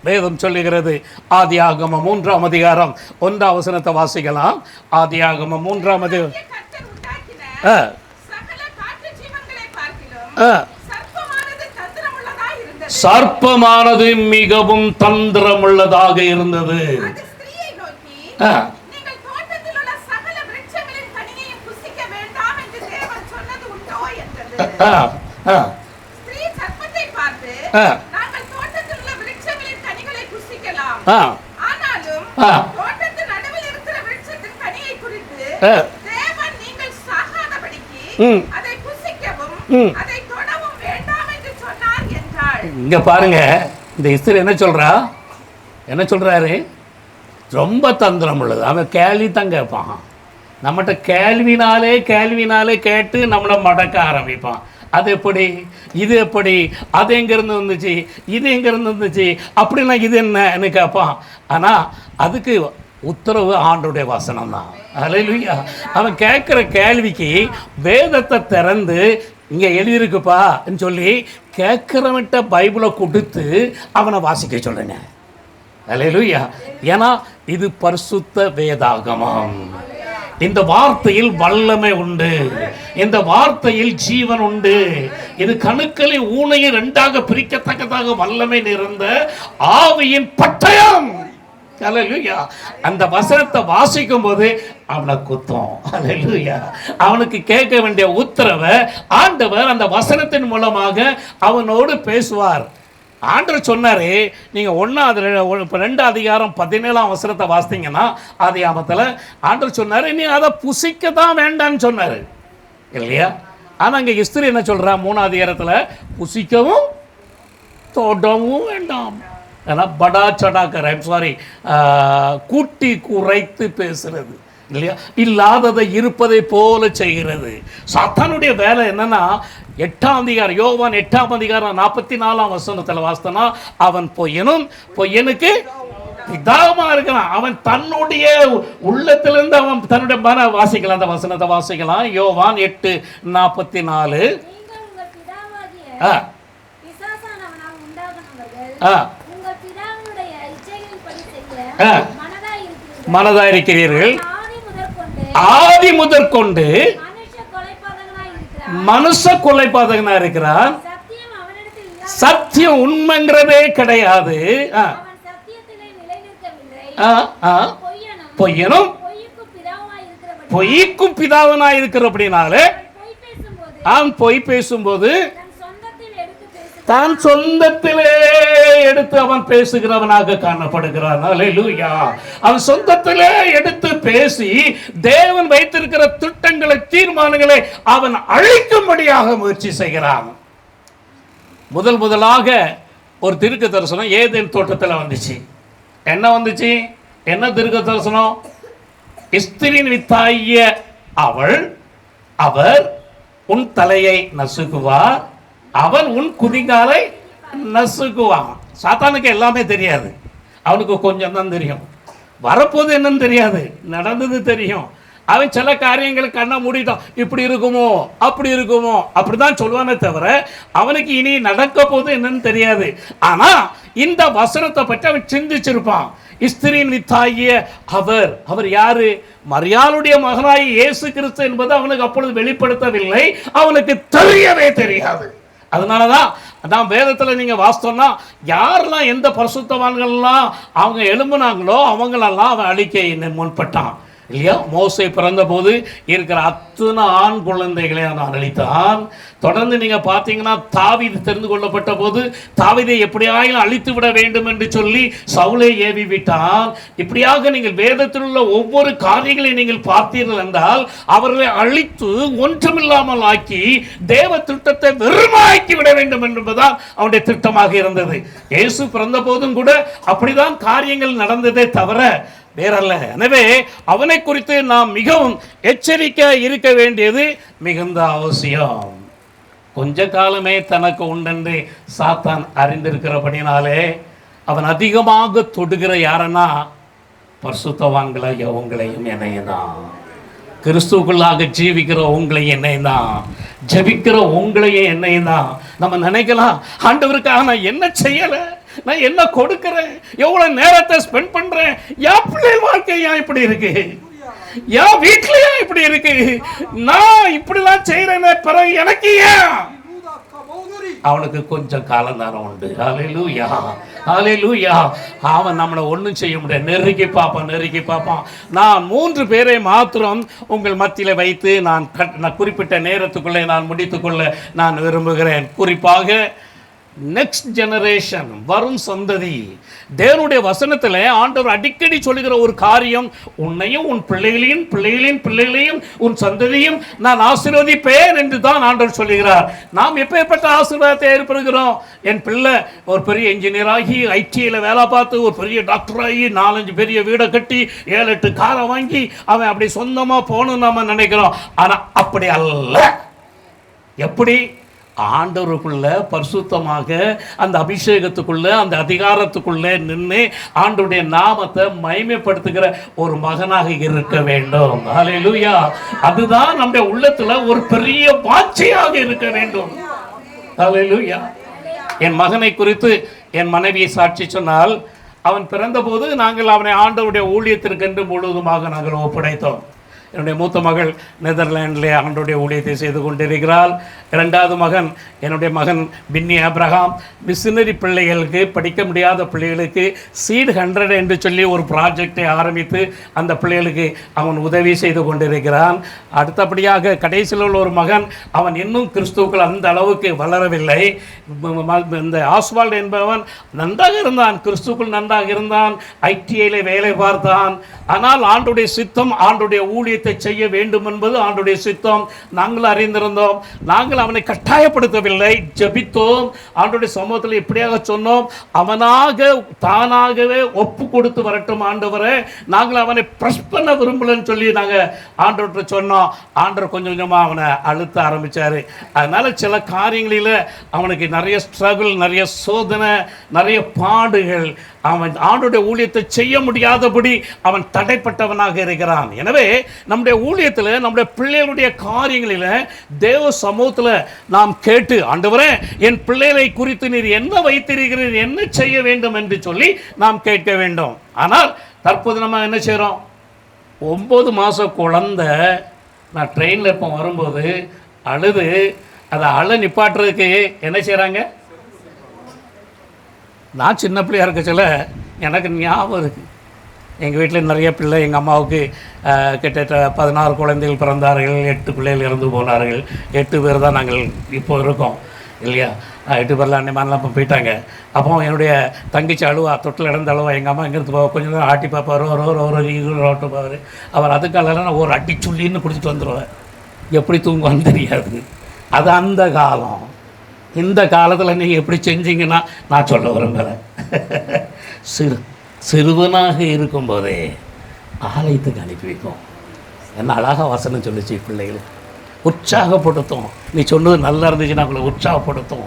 வேதம் சொல்லுகிறது, ஆதியாகமம் 3ஆம் அதிகாரம் 1ஆம் வசனத்தை வாசிக்கலாம். ஆதியாகமம் 3ஆம் அதிகாரம். சர்ப்பமானது மிகவும் தந்திரமுள்ளதாக இருந்தது. நாங்கள் தோட்டத்தில் உள்ள விருட்சங்களின் கனிகளை புசிக்கலாம். ஆனாலும் தோட்டத்தின் நடுவில் இருக்கிற விருட்சத்தின் கனியை குறித்து தேவன் நீங்கள் சாகாதபடிக்கு அதை புசிக்கவும் அதை தொடவும் வேண்டாம் என்று சொன்னார் என்றாள். இங்க பாருங்க, இந்த எஸ்தர் என்ன சொல்றாரு? ரொம்ப தந்திரம் உள்ளது. அவன் கேள்வி தான் கேட்பான். நம்மகிட்ட கேள்வினாலே கேட்டு நம்மளை மடக்க ஆரம்பிப்பான். அது எப்படி, இது எப்படி, அது எங்கேருந்து வந்துச்சு, இது எங்கேருந்து வந்துச்சு, அப்படின்னா இது என்னன்னு கேட்பான். ஆனால் அதுக்கு உத்தரவு ஆண்டவருடைய வசனம் தான். அல்லேலூயா. அவன் கேட்குற கேள்விக்கு வேதத்தை திறந்து இங்கே எழுதியிருக்குப்பான்னு சொல்லி கேட்குறவன்ட்ட பைபிளை கொடுத்து அவனை வாசிக்க சொல்லுங்க. அல்லேலூயா. ஏன்னா இது பரிசுத்த வேதாகமம். இந்த வார்த்தையில் வல்லமை உண்டு, இந்த வார்த்தையில் ஜீவன் உண்டு. இது கணுக்களை ஊனையை இரண்டாக பிரிக்கத்தக்கதாக வல்லமை நிறைந்த ஆவியின் பட்டயம். அல்லேலூயா. அந்த வசனத்தை வாசிக்கும் போது அவனை குத்தம். அல்லேலூயா. அவனுக்கு கேட்க வேண்டிய உத்தரவை ஆண்டவர் அந்த வசனத்தின் மூலமாக அவனோடு பேசுவார். ஆண்டவர் சொன்னார், நீங்கள் 2 அதிகாரம் 17 வசனத்தை வாசித்தீங்கன்னா ஆதியாகமத்தில் ஆண்டவர் சொன்னார், நீ அதை புசிக்க தான் வேண்டான்னு சொன்னார் இல்லையா? ஆனால் இங்கே எஸ்தர் என்ன சொல்கிறா? 3 அதிகாரத்தில் புசிக்கவும் தொடவும் வேண்டாம். ஏன்னா படா சடாக்கர், ஐம் சாரி, கூட்டி குறைத்து பேசுறது இல்லையா? இல்லாததை இருப்பதை போல செய்கிறது. சாத்தானுடைய வேலை என்னன்னா, 8ஆம் அதிகாரம் யோவான் 8ஆம் அதிகாரம் 44 வசனத்தில் வாசித்தனா, அவன் பொய்யனுக்கு பிதாமா இருக்கிறான். அவன் தன்னுடைய உள்ளத்திலிருந்து அவன் தன்னுடைய மன வாசிக்கலாம். அந்த வசனத்தை வாசிக்கலாம். யோவான் 8:44. மனதாயிருக்கிறீர்கள். ஆதி முதற்கொண்டு மனுஷ கொலைபாதகனா இருக்கிறான். சத்தியம் உண்மைங்கிறதே கிடையாது. பொய்யனும் பொய்க்கும் பிதாவனாய் இருக்கிற அப்படின்னாலே அவன் பொய் பேசும்போது தான் சொந்தத்திலே எடுத்து அவன் பேசுகிறவனாக காணப்படுகிறான். அல்லேலூயா. அவன் சொந்தத்திலே எடுத்து பேசி தேவன் வைத்திருக்கிற திட்டங்களை, தீர்மானங்களை அவன் அழிக்கும்படியாக முயற்சி செய்கிறான். முதலாக ஒரு தீர்க்க தரிசனம் ஏதேன் தோட்டத்தில் வந்துச்சு. என்ன வந்துச்சு? என்ன தீர்க்க தரிசனம்? எஸ்தரின் வித்தாகிய அவர் உன் தலையை நசுக்குவார், அவன் உன் குதிங்காலை நசுக்குவான். சாத்தானுக்கு எல்லாமே தெரியாது, அவனுக்கு கொஞ்சம் தான் தெரியும். வரப்போது என்னன்னு தெரியாது, நடந்தது தெரியும். அவன் சில காரியங்களுக்கு கண்ணை மூடிட்டான், இப்படி இருக்குமோ அப்படி இருக்குமோ அப்படிதான் சொல்லுவானே தவிர அவனுக்கு இனி நடக்க போது என்னன்னு தெரியாது. ஆனா இந்த வசனத்தை பற்றி அவன் சிந்திச்சிருப்பான். ஸ்திரீயின் வித்தாகிய அவர் யாரு? மரியாளுடைய மகனாய் இயேசு கிறிஸ்து என்பது அவனுக்கு அப்பொழுது வெளிப்படுத்தவில்லை, அவனுக்கு தெரியவே தெரியாது. அதனாலதான் நான் வேதத்தில் நீங்கள் வாசித்தோம்னா யாரெல்லாம் எந்த பரிசுத்தவான்கள்லாம் அவங்க எழும்புனாங்களோ அவங்களெல்லாம் அவன் அழிக்க முன்பட்டான் இல்லையா? மோசே பிறந்த போது இருக்கிற அத்தனை ஆண் குழந்தைகளை அவன் அழித்தான். தொடர்ந்து நீங்கள் பார்த்தீங்கன்னா தாவீது தெரிந்து கொள்ளப்பட்ட போது தாவீதை எப்படியாயும் அழித்து விட வேண்டும் என்று சொல்லி சவுலை ஏவி விட்டான். இப்படியாக நீங்கள் வேதத்தில் உள்ள ஒவ்வொரு காரியங்களை நீங்கள் பார்த்தீர்கள் என்றால் அவர்களை அழித்து ஒன்றுமில்லாமல் ஆக்கி தேவ திட்டத்தை வெறுமாக்கி விட வேண்டும் என்பதுதான் அவனுடைய திட்டமாக இருந்தது. இயேசு பிறந்த போதும் கூட அப்படிதான் காரியங்கள் நடந்ததே தவிர வேறல்ல. எனவே அவனை குறித்து நாம் மிகவும் எச்சரிக்கை இருக்க வேண்டியது மிகுந்த அவசியம். கொஞ்ச காலமே தனக்கு உண்டென்று சாத்தான் அறிந்திருக்கிறபடினாலே அவன் அதிகமாக தொடுகிற யாரன்னா பரிசுத்தவான்களாகிய உங்களையும் என்னையும் தான், கிறிஸ்துவுக்குள்ளாக ஜீவிக்கிற உங்களையும் என்னையும் தான், ஜபிக்கிற உங்களையும் என்னையும் தான். நம்ம நினைக்கலாம், ஆண்டவருக்காக நான் என்ன செய்யலை, நான் என்ன கொடுக்கிறேன், எவ்வளவு நேரத்தை ஸ்பெண்ட் பண்றேன், என் பிள்ளைகள் வாழ்க்கை ஏன் இப்படி இருக்கு, என் வீட்லயே இப்படி இருக்கு, நான் இப்படிலாம் செய்யறேன், பிறகு எனக்கு ஏன்? அவனுக்கு கொஞ்சம் காலம் தானம் உண்டு. ஹல்லேலூயா, ஹல்லேலூயா. அவன் நம்மளை ஒன்றும் செய்ய முடியாது. நெருக்கி பார்ப்பான். நான் 3 பேரை மாத்திரம் உங்கள் மத்தியில் வைத்து நான் குறிப்பிட்ட நேரத்துக்குள்ளே நான் முடித்துக்கொள்ள நான் விரும்புகிறேன். குறிப்பாக நெக்ஸ்ட் ஜெனரேஷன், வரும் சந்ததி. தேவனுடைய வசனத்தில் ஆண்டவர் அடிக்கடி சொல்லுகிற ஒரு காரியம், உன்னையும் உன் பிள்ளைகளையும் பிள்ளைகளின் பிள்ளைகளையும் உன் சந்ததியும் நான் ஆசீர்வதிப்பேன் என்று தான் ஆண்டவர் சொல்லுகிறார். நாம் எப்பேற்பட்ட ஆசீர்வாதத்தை ஏற்படுகிறோம். என் பிள்ளை ஒரு பெரிய இன்ஜினியராகி ஐடியில் வேலை பார்த்து ஒரு பெரிய டாக்டராகி 4-5 பெரிய வீடை கட்டி 7-8 காரை வாங்கி அவன் அப்படி சொந்தமாக போகணும்னு நம்ம நினைக்கிறோம். ஆனால் அப்படி அல்ல. எப்படி? ஆண்டவருக்குள்ள பரிசுத்தமாக அந்த அபிஷேகத்துக்குள்ள அந்த அதிகாரத்துக்குள்ள நின்று ஆண்டவருடைய நாமத்தை மகிமைப்படுத்துகிற ஒரு மகனாக இருக்க வேண்டும். ஹல்லேலூயா. அதுதான் நம்முடைய உள்ளத்துல ஒரு பெரிய வாஞ்சையாக இருக்க வேண்டும். ஹல்லேலூயா. என் மகனை குறித்து என் மனைவியை சாட்சி சொன்னால், அவன் பிறந்தபோது நாங்கள் அவனை ஆண்டவருடைய ஊழியத்திற்கென்று முழுவதுமாக நாங்கள் ஒப்படைத்தோம். என்னுடைய மூத்த மகள் நெதர்லாண்டிலே ஆண்டோடைய ஊழியத்தை செய்து கொண்டிருக்கிறாள். 2வது மகன், என்னுடைய மகன் பின்னி ஆபிரகாம், மிஷினரி பிள்ளைகளுக்கு, படிக்க முடியாத பிள்ளைகளுக்கு சீட் 100 என்று சொல்லி ஒரு ப்ராஜெக்டை ஆரம்பித்து அந்த பிள்ளைகளுக்கு அவன் உதவி செய்து கொண்டிருக்கிறான். அடுத்தபடியாக கடைசியில் உள்ள ஒரு மகன், அவன் இன்னும் கிறிஸ்துவுக்குள் அந்த அளவுக்கு வளரவில்லை. இந்த ஆஸ்வால்ட் என்பவன் நன்றாக இருந்தான், கிறிஸ்துவுக்குள் நன்றாக இருந்தான், ஐடிஐயில் வேலை பார்த்தான். ஆனால் ஆண்டுடைய சித்தம், ஆண்டுடைய ஊழியத்தை செய்ய வேண்டும் என்பது ஆண்டுடைய சித்தம். நாங்கள் அறிந்திருந்தோம். நாங்கள் அவனை கட்டாயப்படுத்தவில்லை, ஜெபித்தோம். ஆண்டுடைய சமூகத்தில் இப்படியாக சொன்னோம், அவனாக தானாகவே ஒப்பு கொடுத்து வரட்டும் ஆண்டவரே, நாங்கள் அவனை ப்ரெஸ் பண்ண விரும்பலன்னு சொல்லி நாங்கள் ஆண்டவர்கிட்ட சொன்னோம். ஆண்டவர் கொஞ்சம் கொஞ்சமாக அவனை அழுத்த ஆரம்பித்தார். அதனால் சில காரியங்களில் அவனுக்கு நிறைய ஸ்ட்ரகிள், நிறைய சோதனை, நிறைய பாடுகள். அவன் ஆண்டோடைய ஊழியத்தை செய்ய முடியாதபடி அவன் தடைப்பட்டவனாக இருக்கிறான். எனவே நம்முடைய ஊழியத்தில், நம்முடைய பிள்ளைகளுடைய காரியங்களில் தேவ சமூகத்தில் நாம் கேட்டு, ஆண்டவரே என் பிள்ளைகளை குறித்து நீர் என்ன வைத்திருக்கிறீர், என்ன செய்ய வேண்டும் என்று சொல்லி நாம் கேட்க வேண்டும். ஆனால் தற்போது நம்ம என்ன செய்கிறோம்? 9 மாத குழந்தை நான் ட்ரெயினில் இப்போ வரும்போது அழுது, அதை நிப்பாட்டுறதுக்கு என்ன செய்கிறாங்க? நான் சின்ன பிள்ளையாக இருக்கச்சில எனக்கு ஞாபகம் இருக்குது, எங்கள் வீட்டில் நிறைய பிள்ளை, எங்கள் அம்மாவுக்கு கிட்டத்தட்ட 16 குழந்தைகள் பிறந்தார்கள், 8 பிள்ளைகள் இறந்து போனார்கள். 8 பேர் தான் நாங்கள் இப்போ இருக்கோம் இல்லையா? 8 பேரில் அன்னைமாரெலாம் இப்போ போயிட்டாங்க. அப்போ என்னுடைய தங்கச்சி அழுவா, தொட்டில் இடந்த அழுவா. எங்கள் அம்மா எங்கேருந்து போவா, கொஞ்சம் நேரம் ஆட்டி பார்ப்பார், ரோட்டு பாரு. அவர் அதுக்காக நான் ஒரு அடி சொல்லின்னு பிடிச்சிட்டு வந்துடுவேன். எப்படி தூங்குவான்னு தெரியாது. அது அந்த காலம். இந்த காலத்தில் நீங்கள் எப்படி செஞ்சீங்கன்னா நான் சொல்ல விரும்புகிறேன். சிறுவனாக இருக்கும்போதே ஆலயத்துக்கு அனுப்பி வைக்கும். என்ன அழகாக வசனம் சொல்லிச்சு பிள்ளைகளுக்கு, உற்சாகப்படுத்தும். நீ சொன்னது நல்லா இருந்துச்சுன்னா அவங்களை உற்சாகப்படுத்தும்.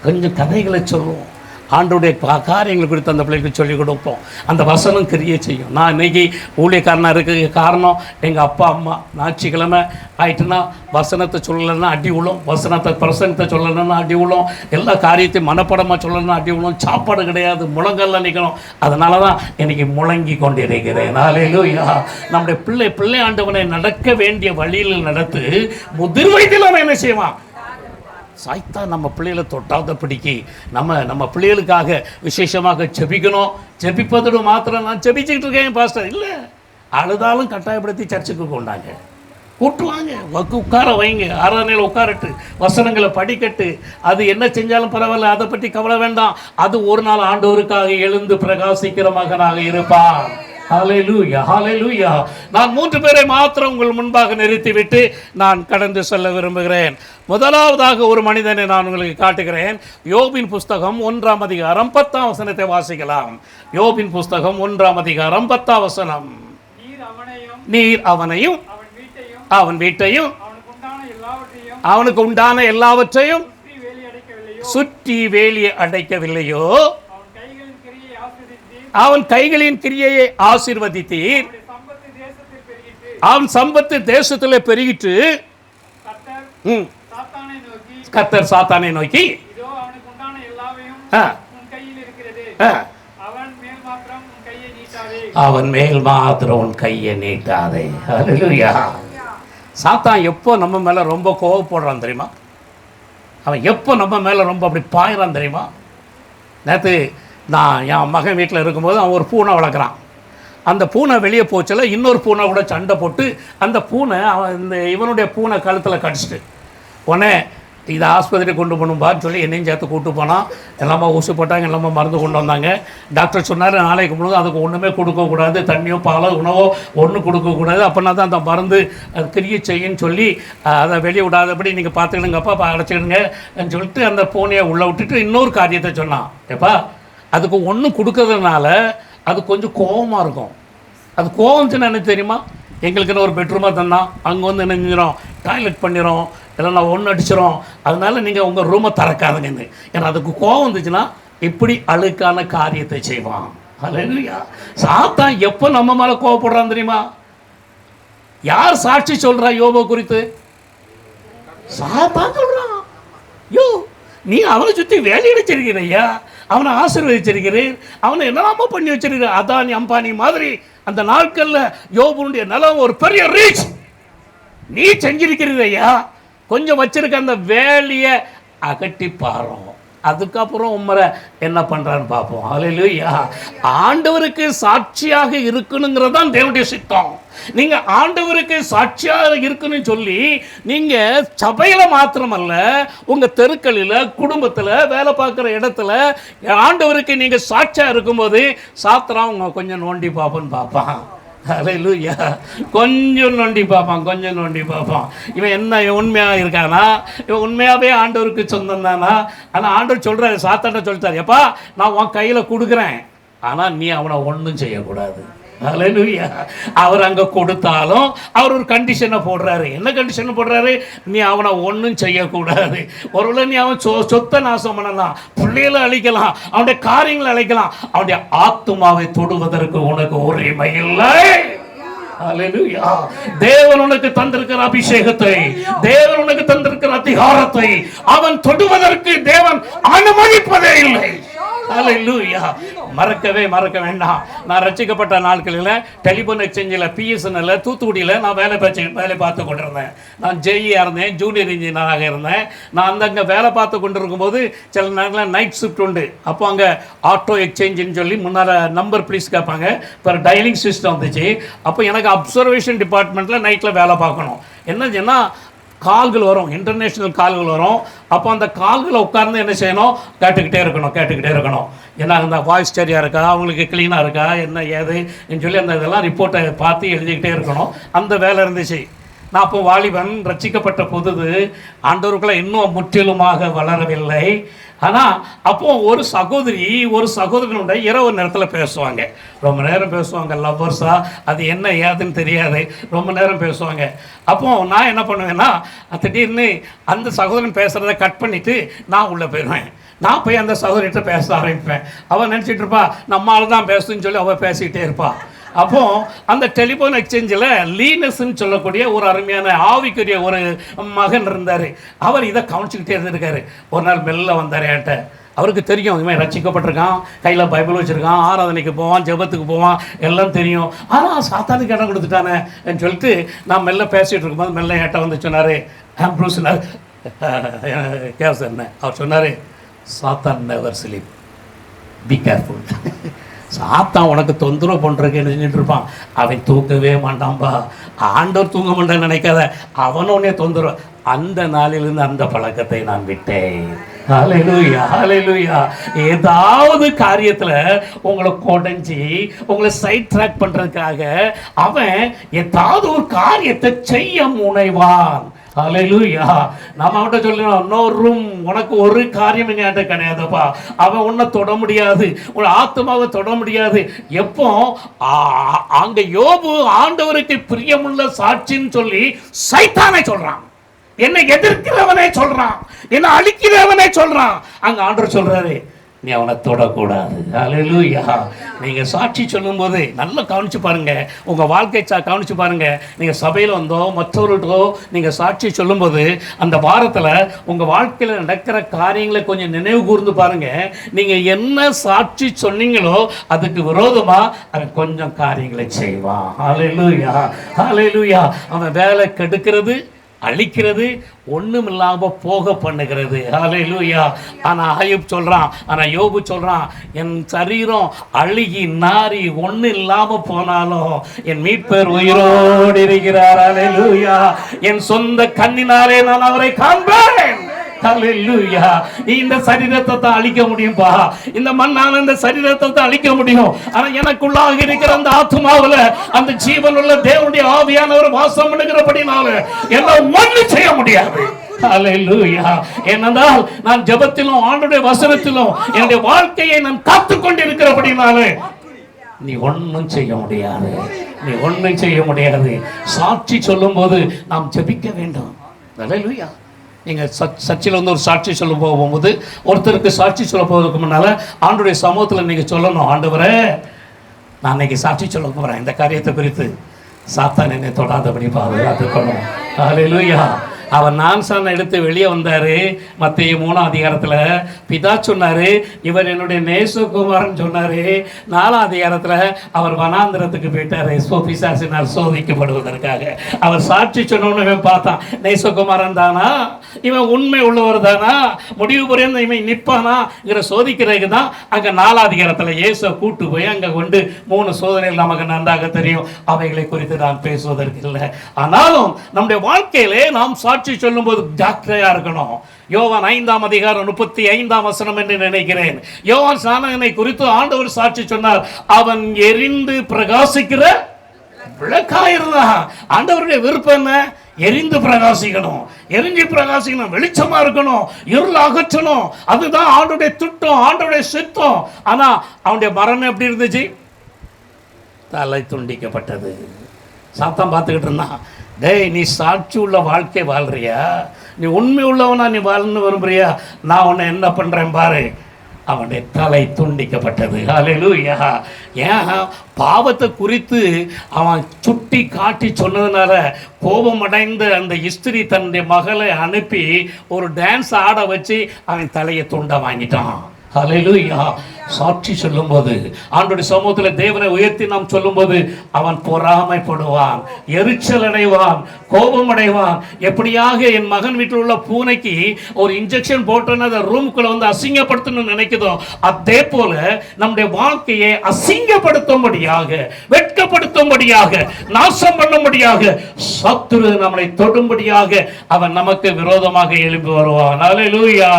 கொஞ்சம் கதைகளை சொல்லுவோம், ஆண்டோடைய காரியங்கள் குறித்து அந்த பிள்ளைகளுக்கு சொல்லிக் கொடுப்போம். அந்த வசனம் கிரியை செய்யும். நான் இன்றைக்கி ஊழியக்காரனாக இருக்க காரணம், எங்கள் அப்பா அம்மா ஞாயிற்றுக்கிழமை ஆயிட்டுன்னா வசனத்தை சொல்லலைன்னா அடி விழும், வசனத்தை பிரசங்கத்தை சொல்லலைன்னா அடி விழும், எல்லா காரியத்தையும் மனப்படமாக சொல்லலைன்னா அடி விழும். சாப்பாடு கிடையாது, முழங்கல்ல நிற்கணும். அதனால தான் இன்றைக்கி முழங்கி கொண்டிருக்கிறேன். ஹல்லேலூயா. நம்முடைய பிள்ளை ஆண்டவனை நடக்க வேண்டிய வழியில் நடத்து. முதிர் வயதில் அவன் என்ன செய்வான்? சாய்த்தா நம்ம பிள்ளைகளை தொட்டாதபடிக்கு நம்ம பிள்ளைகளுக்காக விசேஷமாக ஜெபிக்கணும். ஜெபிப்பதோடு மாத்திரம் நான் ஜெபிச்சுக்கிட்டு இருக்கேன் பாஸ்டர் இல்லை, அழுதாலும் கட்டாயப்படுத்தி சர்ச்சுக்கு கொண்டாங்க, கூட்டுவாங்க, உட்கார வைங்க, ஆராதனையில் உட்காரட்டு, வசனங்களை படிக்கட்டு. அது என்ன செஞ்சாலும் பரவாயில்ல, அதை பற்றி கவலை வேண்டாம். அது ஒரு நாள் ஆண்டவருக்காக எழுந்து பிரகாசிக்கிற மகனாக இருப்பான். ஹல்லேலூயா, ஹல்லேலூயா. நான் 3 பேரை மாத்திரம் உங்கள் முன்பாக நிறுத்திவிட்டு நான் கடந்து செல்ல விரும்புகிறேன். முதலாவதாக ஒரு மனிதனை நான் உங்களுக்கு காட்டுகிறேன். யோபின் புஸ்தகம் 1ஆம் அதிகாரம் 10ஆம் வசனத்தை வாசிக்கலாம். யோபின் புஸ்தகம் 1ஆம் அதிகாரம் 10ஆம் வசனம். நீர் அவனையும் அவன் வீட்டையும் அவனுக்கு உண்டான எல்லாவற்றையும் சுற்றி வேலி அடைக்கவில்லையோ, அவன் கைகளின் கிரியையை ஆசீர்வதித்தீர், அவன் சம்பத்து தேசத்திலே பெருகிட்டு. கர்த்தர் சாத்தானை நோக்கி அவன் மேல் மாத்திரம் உன் கையை நீட்டாதே. ஹல்லேலூயா. சாத்தான் எப்போ நம்ம மேலே ரொம்ப கோவப்படுறான் தெரியுமா? அவன் எப்போ நம்ம மேலே ரொம்ப அப்படி பாயிறான் தெரியுமா? நேற்று நான் என் மகன் வீட்டில் இருக்கும்போது அவன் ஒரு பூனை வளர்க்குறான். அந்த பூனை வெளியே போச்சில் இன்னொரு பூனை கூட சண்டை போட்டு அந்த பூனை இவனுடைய பூனை கழுத்தில் கடிச்சிட்டு உடனே இதை ஆஸ்பத்திரி கொண்டு போகணும்பான்னு சொல்லி என்னையும் சேர்த்து கூப்பிட்டு போனால் எல்லாமே ஊசி போட்டாங்க, எல்லாமே மருந்து கொண்டு வந்தாங்க. டாக்டர் சொன்னார் நாளைக்கு முழுவதும் அதுக்கு ஒன்றுமே கொடுக்கக்கூடாது, தண்ணியோ பாலோ உணவோ ஒன்றும் கொடுக்கக்கூடாது, அப்படின்னா தான் அந்த மருந்து அது கிரியை செய்யுன்னு சொல்லி அதை வெளியே விடாதபடி நீங்கள் பார்த்துக்கிடுங்கப்பா அடைச்சிக்கிடுங்கன்னு சொல்லிட்டு அந்த பூனையை உள்ளே விட்டுட்டு இன்னொரு காரியத்தை சொன்னான். எப்பா அதுக்கு ஒன்றும் கொடுக்கறதுனால அது கொஞ்சம் கோபமாக இருக்கும். அது கோபம்னு என்ன தெரியுமா, எங்களுக்குன்னு ஒரு பெட்ரூமாக தந்தான், அங்கே வந்து என்ன செஞ்சிடும், டாய்லெட் பண்ணிடும், இல்லைன்னா ஒன்று அடிச்சிடும், அதனால நீங்கள் உங்கள் ரூமை திறக்காதுங்கன்னு. ஏன்னா அதுக்கு கோபம் வந்துச்சுன்னா இப்படி அழுக்கான காரியத்தை செய்வான். அல்லேலூயா. சாத்தான் எப்போ நம்ம மேலே கோவப்படுறான் தெரியுமா? யார் சாட்சி சொல்கிறா யோபு குறித்து? சாத்தான் சொல்கிறான். யோ நீ அவனை சுற்றி வேலையடிச்சிருக்கிறையா, அவனை ஆசீர்வதிச்சிருக்கிறேன், அவனை என்னெல்லாமோ பண்ணி வச்சிருக்கிற, அதானி அம்பானி மாதிரி அந்த நாட்களில் யோபுனுடைய நிலம் ஒரு பெரிய ரீச் நீ செஞ்சிருக்கிறதையா, கொஞ்சம் வச்சிருக்க அந்த வேலையை அகட்டி பாரோம், அதுக்கப்புறம் உம்மரை என்ன பண்ணுறான்னு பார்ப்போம். அல்லேலூயா. ஆண்டவருக்கு சாட்சியாக இருக்கணுங்கிறது தான் தேவனுடைய சித்தம். நீங்கள் ஆண்டவருக்கு சாட்சியாக இருக்கணும்னு சொல்லி நீங்கள் சபையில் மாத்திரமல்ல, உங்கள் தெருக்களில், குடும்பத்தில், வேலை பார்க்குற இடத்துல ஆண்டவருக்கு நீங்கள் சாட்சியாக இருக்கும்போது சாத்திரம் உங்க கொஞ்சம் நோண்டி பார்ப்போன்னு பார்ப்பான். அல்லேலூயா. கொஞ்சம் நோண்டி பார்ப்பான், கொஞ்சம் நோண்டி பார்ப்பான். இவன் என்ன உண்மையாக இருக்கானா, இவன் உண்மையாகவே ஆண்டவருக்கு சொந்தம் தானா? ஆனால் ஆண்டவர் சொல்கிறாரு, சாத்தாண்ட சொல்லிட்டார், எப்பா நான் உன் கையில் கொடுக்குறேன், ஆனால் நீ அவனை ஒன்றும் செய்யக்கூடாது. அல்லேலூயா. அவர் அங்கே கொடுத்தாலும் அவர் ஒரு கண்டிஷனை போடுறாரு. என்ன கண்டிஷனை போடுறாரு? நீ அவனை ஒன்றும் செய்யக்கூடாது. ஒருவேளை நீ அவன் சொத்தை நாசம் பண்ணலாம், பிள்ளைகளை அழிக்கலாம், அவனுடைய காரியங்களை அழிக்கலாம், அவனுடைய ஆத்துமாவை தொடுவதற்கு உனக்கு உரிமை இல்லை. அல்லேலூயா. தேவன் உனக்கு தந்திருக்கிற அபிஷேகத்தை, தேவன் உனக்கு தந்திருக்கிற அதிகாரத்தை அவன் தொடுவதற்கு தேவன் அனுமதிப்பதே இல்லை. அல்லேலூயா. மறக்க வேண்டாம். நான் ரட்சிக்கப்பட்ட நாட்களில் டெலிஃபோன் எக்ஸ்சேஞ்சில் பிஎஸ்என்எல்ல தூத்துக்குடியில் நான் வேலை பார்த்து கொண்டிருந்தேன். நான் ஜேஇயாக இருந்தேன், ஜூனியர் இன்ஜினியராக இருந்தேன். நான் அங்கே வேலை பார்த்து கொண்டு இருக்கும்போது சில நேரத்தில் நைட் ஷிஃப்ட் உண்டு. அப்போ அங்கே ஆட்டோ எக்ஸ்சேஞ்சுன்னு சொல்லி முன்னால் நம்பர் ப்ளீஸ் கேட்பாங்க. இப்போ டைலிங் சிஸ்டம் வந்துச்சு. அப்போ எனக்கு அப்சர்வேஷன் டிபார்ட்மெண்ட்டில் நைட்டில் வேலை பார்க்கணும். என்னச்சுன்னா கால்கள் வரும், இன்டர்நேஷ்னல் கால்கள் வரும். அப்போ அந்த கால்களை உட்கார்ந்து என்ன செய்யணும், கேட்டுக்கிட்டே இருக்கணும். ஏன்னா அந்த வாய்ஸ் சரியாக இருக்கா, அவங்களுக்கு க்ளீனாக இருக்கா, என்ன ஏதுன்னு சொல்லி அந்த இதெல்லாம் ரிப்போர்ட்டை பார்த்து எழுதிக்கிட்டே இருக்கணும். அந்த வேலை இருந்துச்சு. நான் அப்போ வாலிபன், ரட்சிக்கப்பட்ட புதுது, ஆண்டவருக்குள்ள இன்னும் முற்றிலுமாக வளரவில்லை. ஆனால் அப்போ ஒரு சகோதரனுடைய இரவு நேரத்தில் பேசுவாங்க, ரொம்ப நேரம் பேசுவாங்க. லவ்வர்ஸா அது என்ன ஏதுன்னு தெரியாது, ரொம்ப நேரம் பேசுவாங்க. அப்போ நான் என்ன பண்ணுவேன்னா, திடீர்னு அந்த சகோதரன் பேசுகிறத கட் பண்ணிவிட்டு நான் உள்ளே போயிடுவேன். நான் போய் அந்த சகோதரிகிட்ட பேச ஆரம்பிப்பேன். அவள் நினச்சிட்டு இருப்பா நம்மளால் தான் பேசுன்னு சொல்லி அவள் பேசிக்கிட்டே இருப்பாள். அப்போ அந்த டெலிஃபோன் எக்ஸ்சேஞ்சில் லீனஸ்ன்னு சொல்லக்கூடிய ஒரு அருமையான ஆவிக்குரிய ஒரு மகன் இருந்தார். அவர் இதை கவனிச்சுக்கிட்டே இருந்திருக்காரு. ஒரு நாள் மெல்ல வந்தார் என்கிட்ட. அவருக்கு தெரியும் இவன் ரட்சிக்கப்பட்டிருக்கான், கையில் பைபிள் வச்சுருக்கான், ஆராதனைக்கு போவான், ஜெபத்துக்கு போவான், எல்லாம் தெரியும். ஆனால் சாத்தானுக்கு இடம் கொடுத்துட்டானேன்னு சொல்லிட்டு நான் மெல்ல பேசிகிட்டு இருக்கும்போது மெல்ல என்கிட்ட வந்து சொன்னார், ப்ரூஸ்னார் கேஸ் என்ன, அவர் சொன்னார், சாத்தான் நெவர் ஸ்லீப், பி கேர்ஃபுல். சாத்தான் உனக்கு தொந்தரவு பண்ணுறதுக்கு என்ன செஞ்சுட்டு இருப்பான், அவன் தூக்கவே மாட்டான்பா. ஆண்டவர் தூங்க மாட்டான்னு நினைக்காத, அவன் உடனே தொந்தரவு. அந்த நாளிலிருந்து அந்த பழக்கத்தை நான் விட்டேன். ஹல்லேலூயா, ஹல்லேலூயா. ஏதாவது காரியத்தில் உங்களை கொடைஞ்சி உங்களை சைட் ட்ராக் பண்ணுறதுக்காக அவன் ஏதாவது ஒரு காரியத்தை செய்ய முனைவான். ஹல்லேலூயா. நம்ம அவன்கிட்ட சொல்லணும், நோ ரூம், உனக்கு ஒரு காரியம் என்கிட்ட கிடையாதுப்பா. அவன் உன்னை தொட முடியாது, உன் ஆத்மாவை தொட முடியாது. எப்போ அங்க யோபு ஆண்டவருக்கு பிரியமுள்ள சாட்சின்னு சொல்லி சைத்தானை சொல்றான், என்னை எதிர்க்கிறவனே சொல்றான், என்னை அழிக்கிறவனே சொல்றான். அங்க ஆண்டவர் சொல்றாரு, நீ அவனை தொடக்கூடாது. அல்லேலூயா. நீங்கள் சாட்சி சொல்லும்போது நல்லா கவனிச்சு பாருங்க, உங்கள் வாழ்க்கை கவனிச்சு பாருங்க. நீங்கள் சபையில் வந்தோ மற்றவர்களோ நீங்கள் சாட்சி சொல்லும்போது அந்த வாரத்தில் உங்கள் வாழ்க்கையில் நடக்கிற காரியங்களை கொஞ்சம் நினைவு கூர்ந்து பாருங்க. நீங்கள் என்ன சாட்சி சொன்னீங்களோ அதுக்கு விரோதமாக அவன் கொஞ்சம் காரியங்களை செய்வான். அல்லேலூயா, அல்லேலூயா. அவன் வேலை கெடுக்கிறது, அழிக்கிறது, ஒன்றும் இல்லாமல் போக பண்ணுகிறது. ஹல்லேலூயா. ஆனால் ஆயுப் சொல்கிறான், ஆனால் யோபு சொல்கிறான், என் சரீரம் அழுகி நாரி ஒன்றும் இல்லாமல் போனாலும் என் மீட்பர் உயிரோடு இருக்கிறார். ஹல்லேலூயா. என் சொந்த கண்ணினாலே நான் அவரை காண்பேன். ஹல்லேலூயா. இந்த சரீரத்தை தான் அழிக்க முடியும்பா, இந்த மண்ணான இந்த சரீரத்தை தான் அழிக்க முடியும். ஆனா எனக்குள்ளாக இருக்கிற அந்த ஆத்மாவுல அந்த ஜீவனுள்ள தேவனுடைய ஆவியானவர் வாசம் பண்ணுகிறபடினால என்ன ஒண்ணும் செய்ய முடியாது. ஹல்லேலூயா. ஏனென்றால் நான் ஜெபத்திலும் ஆண்டவருடைய வசனத்திலும் என்னுடைய வாழ்க்கையை நான் காத்துக் கொண்டிருக்கிறபடினால நீ ஒன்றும் செய்ய முடியாது, நீ ஒன்றும் செய்ய முடியாது. சாட்சி சொல்லும் போது நாம் ஜெபிக்க வேண்டும். ஹல்லேலூயா. நீங்கள் சர்ச்சில் வந்து ஒரு சாட்சி சொல்ல போகும்போது, ஒருத்தருக்கு சாட்சி சொல்ல போவதற்கு முன்னால் ஆண்டவருடைய சமூகத்தில் நீங்கள் சொல்லணும், ஆண்டவரே நான் இன்னைக்கு சாட்சி சொல்ல போகிறேன், இந்த காரியத்தை குறித்து சாத்தான் என்னை தொடாதபடி பாதுகாத்துக்கணும். ஹல்லேலூயா. அவர் நான்சான் எடுத்து வெளியே வந்தார். மத்திய 3ஆம் அதிகாரத்தில் பிதா சொன்னார், இவர் என்னுடைய நேசகுமாரன் சொன்னார். 4ஆம் அதிகாரத்தில் அவர் வனாந்திரத்துக்கு போயிட்டார், பிசாசினால் சோதிக்கப்படுவதற்காக. அவர் சாட்சி சொன்னோன்னு பார்த்தான், நேசகுமாரன் தானா, இவன் உண்மை உள்ளவர் தானா, முடிவு புரியாத இவன் நிற்பானாங்கிற சோதிக்கிறதுக்கு தான் அங்கே 4ஆம் அதிகாரத்தில் இயேசு கூட்டு போய் அங்கே கொண்டு 3 சோதனைகள் நமக்கு நன்றாக தெரியும். அவைகளை குறித்து நான் பேசுவதற்கு இல்லை. ஆனாலும் நம்முடைய வாழ்க்கையிலே நாம் சாட்சி சொல்லும் போது ஜாக்கிரதையா இருக்கணும். யோவான் 5ஆம் அதிகாரம் 35ஆம் வசனம் என்று நினைக்கிறேன். யோவான் ஸ்நானகனை குறித்து ஆண்டவர் சாட்சி சொன்னார், அவன் எரிந்து பிரகாசிக்கிற விளக்காயிருந்தான். ஆண்டவருடைய விருப்பம் என்ன? எரிந்து பிரகாசிக்கணும், எரிஞ்சு பிரகாசிக்கணும், வெளிச்சமா இருக்கணும், இருள் அகற்றணும். அதுதான் ஆண்டவருடைய திட்டம், ஆண்டவருடைய சித்தம். ஆனா அவனுடைய மரணம் எப்படி இருந்துச்சு? தலை துண்டிக்கப்பட்டது. சாத்தான் பார்த்துக்கிட்டு இருந்தான், டேய் நீ சாட்சி உள்ள வாழ்க்கை வாழ்றியா, நீ உண்மை உள்ளவனா நீ வாழணும்னு விரும்புறியா, நான் உன்னை என்ன பண்ணுறேன் பாரு. அவனுடைய தலை துண்டிக்கப்பட்டது. ஹல்லேலூயா. ஏன் பாவத்தை குறித்து அவன் சுட்டி காட்டி சொன்னதுனால கோபம் அடைந்த அந்த இஸ்திரி தன்னுடைய மகளை அனுப்பி ஒரு டான்ஸ் ஆட வச்சு அவன் தலையை துண்ட வாங்கிட்டான். ஹல்லேலூயா. சாட்சி சொல்லும்போது, ஆண்டவருடைய சமூகத்தில் தேவனை உயர்த்தி நாம் சொல்லும்போது அவன் பொறாமைப்படுவான், எரிச்சல் அடைவான், கோபம் அடைவான். எப்படியாக என் மகன் வீட்டில் உள்ள பூனைக்கு ஒரு இன்ஜெக்ஷன் போட்டோன்னு அதை ரூமுக்குள்ள வந்து அசிங்கப்படுத்தணும்னு நினைக்குதோ, அதே போல நம்முடைய வாழ்க்கையை அசிங்கப்படுத்தும்படியாக, வெட்கப்படுத்தும்படியாக, நாசம் பண்ணும்படியாக, சத்துரு நம்மளை தொடும்படியாக அவன் நமக்கு விரோதமாக எழும்பி வருவான். ஹல்லேலூயா.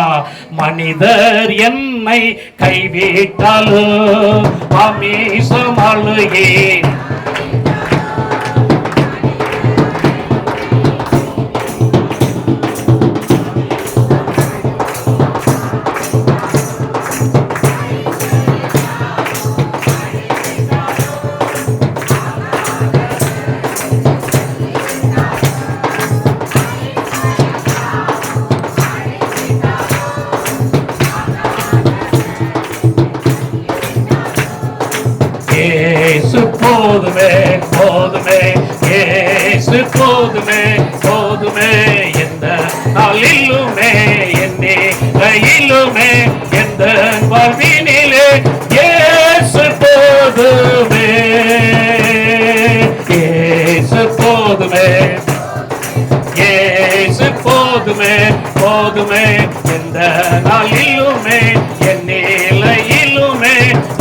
மனிதர் என்னை கைவிட்டாலும் அமீசமழுகே போதுமே போதுமே இயேசு போதுமே போதுமே, எந்த நாளிலுமே என்னே கையிலுமே எந்த வாழ்வினிலே இயேசு போதுமே, இயேசு போதுமே, இயேசு போதுமே போதுமே, எந்த நாளிலுமே என் நிலையிலுமே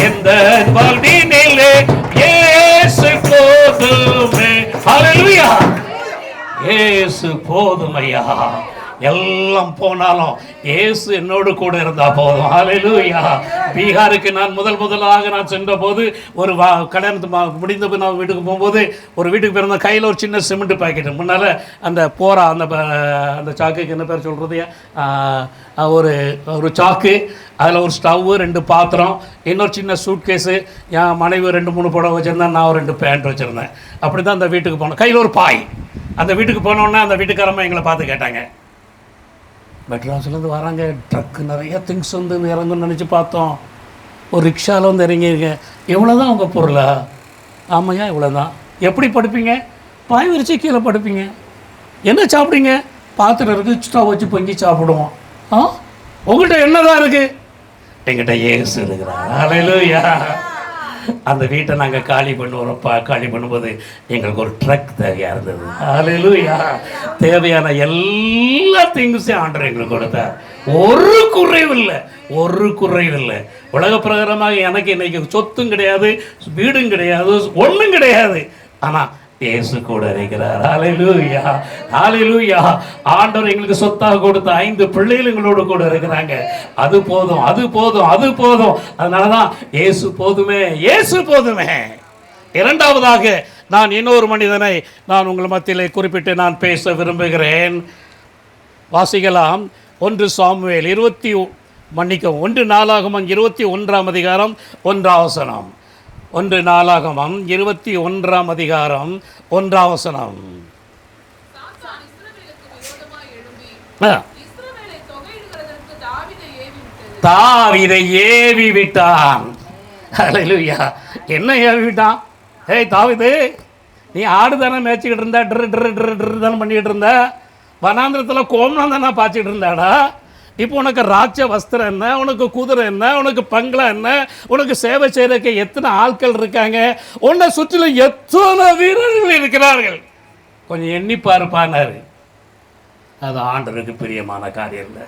எந்த வாழ்வினிலே இயேசு போதுமே. ஹல்லேலூயா. இயேசு போதுமையா. எல்லாம் போனாலும் இயேசு என்னோடு கூட இருந்தா போதும். ஹல்லேலூயா. பீகாருக்கு நான் முதலாக நான் சென்ற போது ஒரு கல்யாணத்து முடிந்த நான் வீட்டுக்கு போகும்போது ஒரு வீட்டுக்கு போயிருந்த கையில் ஒரு சின்ன சிமெண்ட் பாக்கெட், முன்னால் அந்த போரா அந்த சாக்குக்கு என்ன பேர் சொல்கிறது, ஒரு சாக்கு, அதில் ஒரு ஸ்டவ்வு, 2 பாத்திரம், இன்னொரு சின்ன சூட் கேஸு, என் மனைவி 2-3 புடவை வச்சுருந்தேன், நான் ஒரு 2 பேண்ட் வச்சுருந்தேன். அப்படி தான் அந்த வீட்டுக்கு போனோம். கையில் ஒரு பாய். அந்த வீட்டுக்கு போனோன்னே அந்த வீட்டுக்காரம்மா எங்களை பார்த்து கேட்டாங்க, மெட்ராஸ்லேருந்து வராங்க, ட்ரக்கு நிறைய திங்ஸ் வந்து இறங்குன்னு நினச்சி பார்த்தோம், ஒரு ரிக்ஷாவில் வந்து இறங்கியிருக்கேன், இவ்வளோ தான் உங்கள் பொருளா? ஆமையா இவ்வளோ தான். எப்படி படுப்பீங்க? பாய் விரிச்சு கீழே படுப்பீங்க. என்ன சாப்பிடுங்க? பாத்திரம் இருக்குது, ஸ்டவ் வச்சு பொங்கி சாப்பிடுவோம். உங்கள்கிட்ட என்னதான் இருக்குது? எங்கிட்ட இயேசு இருக்கிறார். ஹல்லேலூயா. அந்த வீட்டை நாங்கள் காலி பண்ணும்போது எங்களுக்கு ஒரு ட்ரக் தேவையாக இருந்தது. ஹல்லேலூயா. தேவையான எல்லா திங்ஸையும் ஆண்டவர் எங்களுக்கு கொடுத்தார். ஒரு குறைவில்லை. உலக பிரகாரமாக எனக்கு இன்னைக்கு சொத்தும் கிடையாது, வீடும் கிடையாது, ஒன்றும் கிடையாது. ஆனால் இயேசு கூட இருக்கிறார். ஹalleluya, ஹalleluya. ஆண்டவர் எங்களுக்கு சொத்தாக கொடுத்த 5 பிள்ளைகள் எங்களோடு கூட இருக்கிறாங்க. அது போதும், அது போதும், அது போதும். அதனாலதான் இயேசு போதுமே, இயேசு போதுமே. இரண்டாவதாக நான் இன்னொரு மனிதனை நான் உங்கள் மத்தியிலே குறிப்பிட்டு நான் பேச விரும்புகிறேன். வாசிக்கலாம். 1 சாமுவேல் 1 நாளாகமம் 21ஆம் அதிகாரம் 1ஆம் வசனம். 1 நாளாகமம் 21ஆம் அதிகாரம் 1ஆம் வசனம். தாவீதை ஏவி விட்டான். ஹல்லேலூயா. என்ன ஏவி விட்டான்? ஏய் தாவீது, நீ ஆடு தானே மேய்ச்சிக்கிட்டு இருந்த, ட்ரு தானே பண்ணிக்கிட்டு இருந்த, வனாந்திரத்தில் கோமனம் தானே பாய்ச்சிக்கிட்டு இருந்தாடா. இப்போ உனக்கு ராஜ வஸ்திரம் என்ன, உனக்கு குதிரை என்ன, உனக்கு பங்களா என்ன, உனக்கு சேவை செய்யறதுக்கு எத்தனை ஆட்கள் இருக்காங்க, உன்னை சுற்றிலும் எத்தனை வீரர்கள் இருக்கிறார்கள், கொஞ்சம் எண்ணி பார்ப்பானாரு. அது ஆண்டவருக்கு பிரியமான காரியம் இல்லை,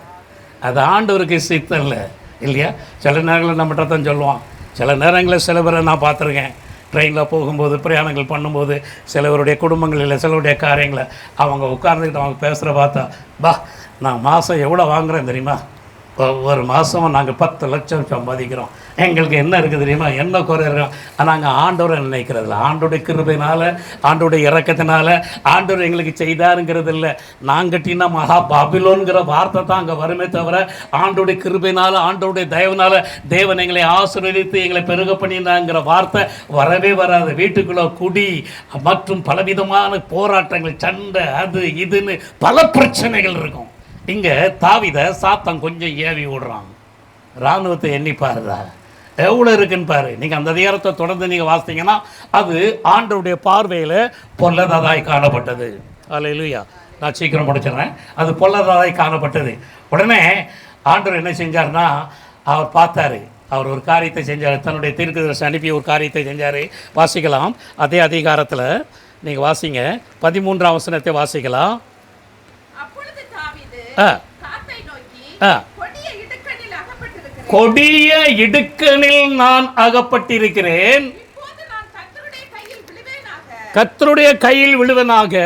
அது ஆண்டவருக்கு சித்தம் இல்லை, இல்லையா? சில நேரங்களில் நம்மகிட்ட தான் சொல்லுவான். சில நேரங்களில் சில பேரை நான் பார்த்துருக்கேன். ட்ரெயினில் போகும்போது, பிரயாணங்கள் பண்ணும்போது, சிலவருடைய குடும்பங்களில் சிலருடைய காரியங்களை அவங்க உட்கார்ந்துக்கிட்டு அவங்க பேசுகிற பார்த்தா, பா நான் மாதம் எவ்வளோ வாங்குகிறேன் தெரியுமா? ஒவ்வொரு மாதம் நாங்கள் 10 லட்சம் சம்பாதிக்கிறோம், எங்களுக்கு என்ன இருக்குது தெரியுமா, என்ன குறை இருக்கோம். ஆனால் நாங்கள் ஆண்டவரை நினைக்கிறதில்ல. ஆண்டோடைய கிருபையினால், ஆண்டோடைய இறக்கத்தினால ஆண்டவர் எங்களுக்கு செய்தாருங்கிறது இல்லை. நாங்கட்டினா மகா பாபிலோன்கிற வார்த்தை தான் அங்கே வருமே தவிர, ஆண்டோடைய கிருபையினால், ஆண்டோடைய தயவுனால் தேவன் எங்களை ஆசீர்வதித்து எங்களை பெருக பண்ணினாங்கிற வார்த்தை வரவே வராது. வீட்டுக்குள்ளே குடி மற்றும் பலவிதமான போராட்டங்கள், சண்டை, அது இதுன்னு பல பிரச்சனைகள் இருக்கும். இங்கே தாவீதை சாத்தான் கொஞ்சம் ஏவி விடுறான். இராணுவத்தை எண்ணி பாருதா எவ்வளோ இருக்குன்னு பாரு. நீங்கள் அந்த அதிகாரத்தை தொடர்ந்து நீங்கள் வாசித்தீங்கன்னா அது ஆண்டவருடைய பார்வையில் பொல்லதாய் காணப்பட்டது. அல்லேலூயா. நான் சீக்கிரம் முடிச்சிடுறேன். அது பொல்லதாய் காணப்பட்டது. உடனே ஆண்டவர் என்ன செஞ்சார்னா, அவர் பார்த்தாரு, அவர் ஒரு காரியத்தை செஞ்சார். தன்னுடைய தீர்க்கதரிசி அனுப்பி ஒரு காரியத்தை செஞ்சார். வாசிக்கலாம். அதே அதிகாரத்தில் நீங்கள் வாசிங்க, 13ஆம் வசனத்தை வாசிக்கலாம். கொடிய இடுக்கணில் நான் அகப்பட்டிருக்கிறேன், கர்த்தருடைய கையில் விழுவனாக,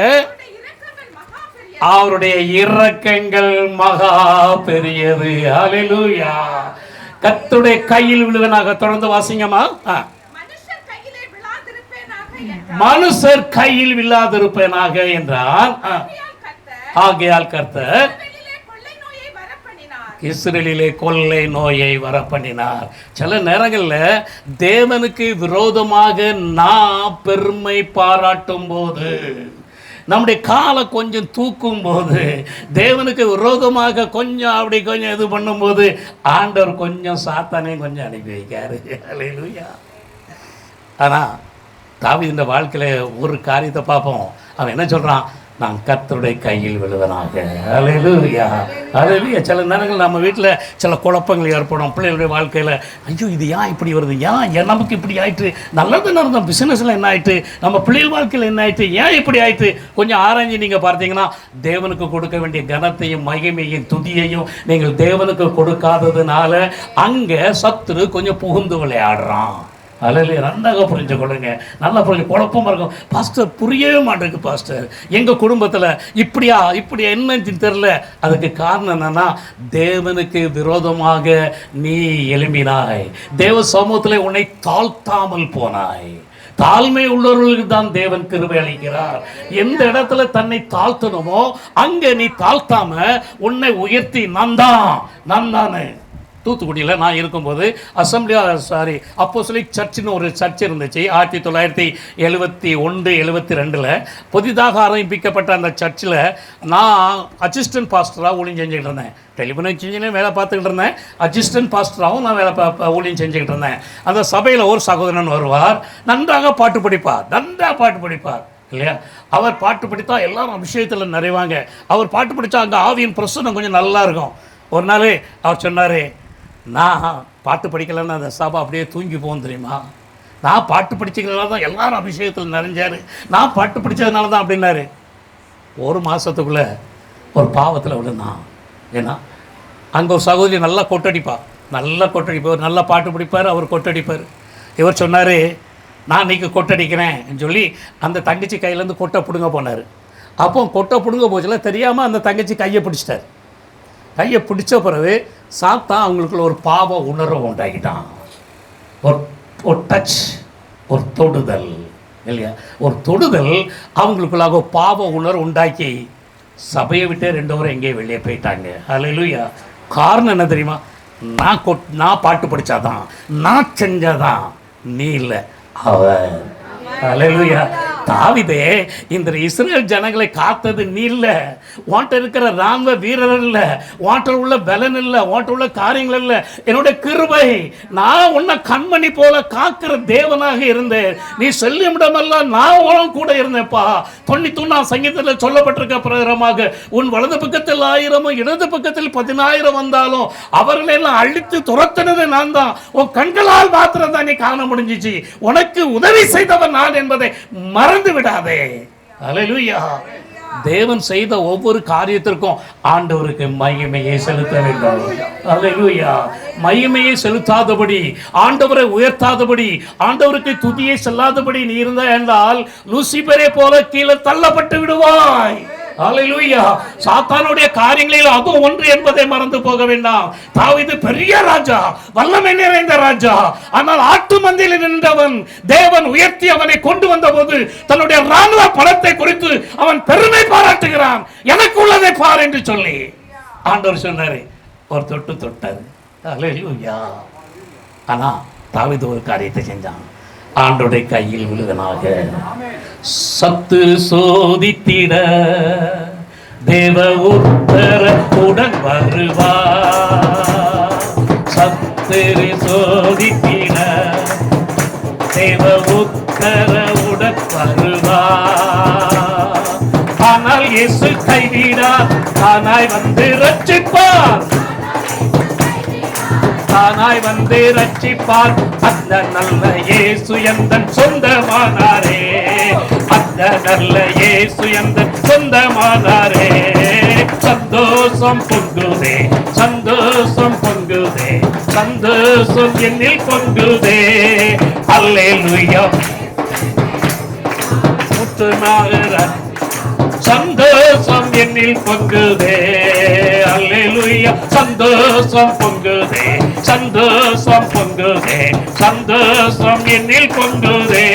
அவருடைய இரக்கங்கள் மகா பெரியது. ஹல்லேலூயா. கர்த்தருடைய கையில் விழுவனாக. தொடர்ந்து வாசிங்கம்மா. மனுஷர் கையில் விழாதிருப்பேனாக என்றான். ஆகையால் கர்த்தர் இஸ்ரவேலிலே கொள்ளை நோயை வரப்பண்ணினார். சில நேரங்களில் தேவனுக்கு விரோதமாக நாம் பெருமை பாராட்டும் போது, நம்முடைய காலை கொஞ்சம் தூக்கும் போது, தேவனுக்கு விரோதமாக கொஞ்சம் அப்படி கொஞ்சம் இது பண்ணும்போது, ஆண்டவர் கொஞ்சம் சாத்தானையும் கொஞ்சம் அனுப்பி வைக்காரு. அல்லேலூயா. ஆனால் தாவீது வாழ்க்கையில் ஒரு காரியத்தை பார்ப்போம். அவன் என்ன சொல்கிறான்? நான் கர்த்தருடைய கையில் விழுவனாக. அல்லேலூயா, அல்லேலூயா. சில நேரங்கள் நம்ம வீட்டில் சில குழப்பங்கள் ஏற்படும் பிள்ளைகளுடைய வாழ்க்கையில். ஐயோ இது ஏன் இப்படி வருது, ஏன் நமக்கு இப்படி ஆயிட்டு, நல்லது நடந்தோம், பிஸ்னஸில் என்ன ஆயிட்டு, நம்ம பிள்ளைகள் வாழ்க்கையில் என்ன ஆயிட்டு, ஏன் இப்படி ஆயிட்டு, கொஞ்சம் ஆராய்ஞ்சு நீங்கள் பார்த்தீங்கன்னா தேவனுக்கு கொடுக்க வேண்டிய கனத்தையும் மகிமையும் துதியையும் நீங்கள் தேவனுக்கு கொடுக்காததுனால அங்கே சத்துரு கொஞ்சம் புகுந்து விளையாடுறான். அதில் நன்றாக புரிஞ்சு கொள்ளுங்க, நல்லா புரிஞ்சு. குழப்பமாக இருக்கும், பாஸ்டர் புரியவே மாட்டேங்குது பாஸ்டர், எங்கள் குடும்பத்தில் இப்படியா என்னன்னு தெரில. அதுக்கு காரணம் என்னன்னா, தேவனுக்கு விரோதமாக நீ எழும்பினாய், தேவ சமூகத்தில் உன்னை தாழ்த்தாமல் போனாய். தாழ்மை உள்ளவர்களுக்கு தான் தேவன் கிருபை அளிக்கிறார். எந்த இடத்துல தன்னை தாழ்த்தணுமோ அங்கே நீ தாழ்த்தாம உன்னை உயர்த்தி, நான் தானே. தூத்துக்குடியில் நான் இருக்கும்போது அப்போஸ்தலிக் சர்ச்சுன்னு ஒரு சர்ச் இருந்துச்சு. 1971 72 புதிதாக ஆரம்பிக்கப்பட்ட அந்த சர்ச்சில் நான் அசிஸ்டன்ட் பாஸ்டராக ஊழியம் செஞ்சுக்கிட்டு இருந்தேன். டெலிஃபோன் இன்ஜினியரும் வேலை பார்த்துக்கிட்டு இருந்தேன், அசிஸ்டன்ட் பாஸ்டராகவும் நான் ஊழியம் செஞ்சுக்கிட்டு இருந்தேன். அந்த சபையில் ஒரு சகோதரன் வருவார், நன்றாக பாட்டு படிப்பார் இல்லையா? அவர் பாட்டு படித்தா எல்லாரும் அபிஷேகத்தில் நிறைவாங்க. அவர் பாட்டு படித்தா அங்கே ஆவியின் பிரசன்னம் கொஞ்சம் நல்லா இருக்கும். ஒரு நாள் அவர் சொன்னார், நான் பாட்டு படிக்கலைன்னு அந்த சபை அப்படியே தூங்கி போகும் தெரியுமா, நான் பாட்டு படிச்சிக்கிறதுனால தான் எல்லாரும் அபிஷேகத்தில் நிறைஞ்சார், நான் பாட்டு படித்ததுனால தான் அப்படின்னாரு. ஒரு மாதத்துக்குள்ளே ஒரு பாவத்தில் விழுந்தான். ஏன்னா அங்கே ஒரு சகோதரி நல்லா கொட்டடிப்பார், நல்லா பாட்டு படிப்பார், அவர் கொட்டடிப்பார். இவர் சொன்னார், நான் இன்றைக்கி கொட்டடிக்கிறேன் சொல்லி அந்த தங்கச்சி கையிலேருந்து கொட்டை பிடுங்க போனார். அப்போ கொட்டை பிடுங்க போச்சுல தெரியாமல் அந்த தங்கச்சி கையை பிடிச்சிட்டார். கையை பிடிச்ச பிறகு சாத்தான் அவங்களுக்குள்ள ஒரு பாவ உணர்வை உண்டாக்கிட்டான். ஒரு டச், ஒரு தொடுதல் இல்லையா, ஒரு தொடுதல் அவங்களுக்குள்ளாக பாவ உணர்வு உண்டாக்கி சபையை விட்டு 2 பேரும் எங்கேயே வெளியே போயிட்டாங்க. அல்லேலூயா. காரணம் என்ன தெரியுமா? நான் பாட்டு படித்தாதான், நான் செஞ்சதான், நீ இல்லை அவர். அல்லேலூயா. தாவீதே, இந்த இஸ்ரேல் ஜனங்களை காத்தது நீ இல்லை, உன்கிட்ட இருக்கிற ராணுவ வீரர் இல்லை, உன்கிட்ட உள்ள பலன் இல்லை, உன்கிட்ட உள்ள காரியங்கள் இல்லை, என்னுடைய கிருபை. நான் உன்னை கண்மணி போல காக்கிற தேவனாக இருந்தேன். நீ சொல்லிவிடமெல்லாம் நான் உன் கூட இருந்தேன்ப்பா. 93 சங்கீதத்தில் சொல்லப்பட்டிருக்க பிரகாரமாக உன் வலது பக்கத்தில் 1000 இடது பக்கத்தில் 10,000 வந்தாலும் அவர்களெல்லாம் அழித்து துரத்தினது நான் தான். உன் கண்களால் மாத்திரம் தான் நீ காண முடிஞ்சிச்சு. உனக்கு உதவி செய்தவன் நான் என்பதை மறந்து விடாதே. அல்லேலூயா. தேவன் செய்த ஒவ்வொரு காரியத்திற்கும் ஆண்டவருக்கு மகிமையை செலுத்த வேண்டும். அல்லேலூயா. மகிமையை செலுத்தாதபடி, ஆண்டவரை உயர்த்தாதபடி, ஆண்டவருக்கு துதியை செல்லாதபடி நீ இருந்த என்றால் லூசிபரை போல கீழே தள்ளப்பட்டு விடுவாய். அல்லேலூயா. சாத்தானுடைய காரியங்களில் அது ஒன்று என்பதை மறந்து போக வேண்டாம். தாவீது பெரிய ராஜா, வல்லமை நிறைந்த ராஜா. ஆனால் ஆட்டு மந்தையில் நின்றவன் தேவன் உயர்த்தி அவனை கொண்டு வந்த போது தன்னுடைய ராணுவ பலத்தை குறித்து அவன் பெருமை பாராட்டுகிறான். எனக்கு உள்ளதை பார் என்று சொல்லி ஆண்டவர் சொன்னாரு. ஒரு தொட்டாரு. அல்லேலூயா. ஆனா தாவீது ஒரு காரியத்தை செஞ்சான். ஆண்டோடைய கையில் விழுதனாக சத்து சோதித்திட தேவ உத்தர உடன் வருவார். சத்து சோதித்திட தேவ உத்தர உடன் வருவார். ஆனால் இயேசு கைவிடார், தானாய் வந்து ரட்சிப்பார், தானாய் வந்து ரட்சிப்பார். அந்த நல்ல இயேசு எந்தன் சொந்தமானாரே, அந்த நல்ல இயேசு எந்தன் சொந்தமானாரே. சந்தோஷம் பொங்குதே, சந்தோஷம் பொங்குதே, சந்தோஷம் என்னில் பொங்குதே. அல்லேலூயா. முத்துநாதர் சந்தோஷம் என்னில் பொங்குதே. அல்லேலூயா. சந்தோஷம் பொங்குதே, சந்தோஷம் பொங்குதே, சந்தோஷம் என்னில் பொங்குதே.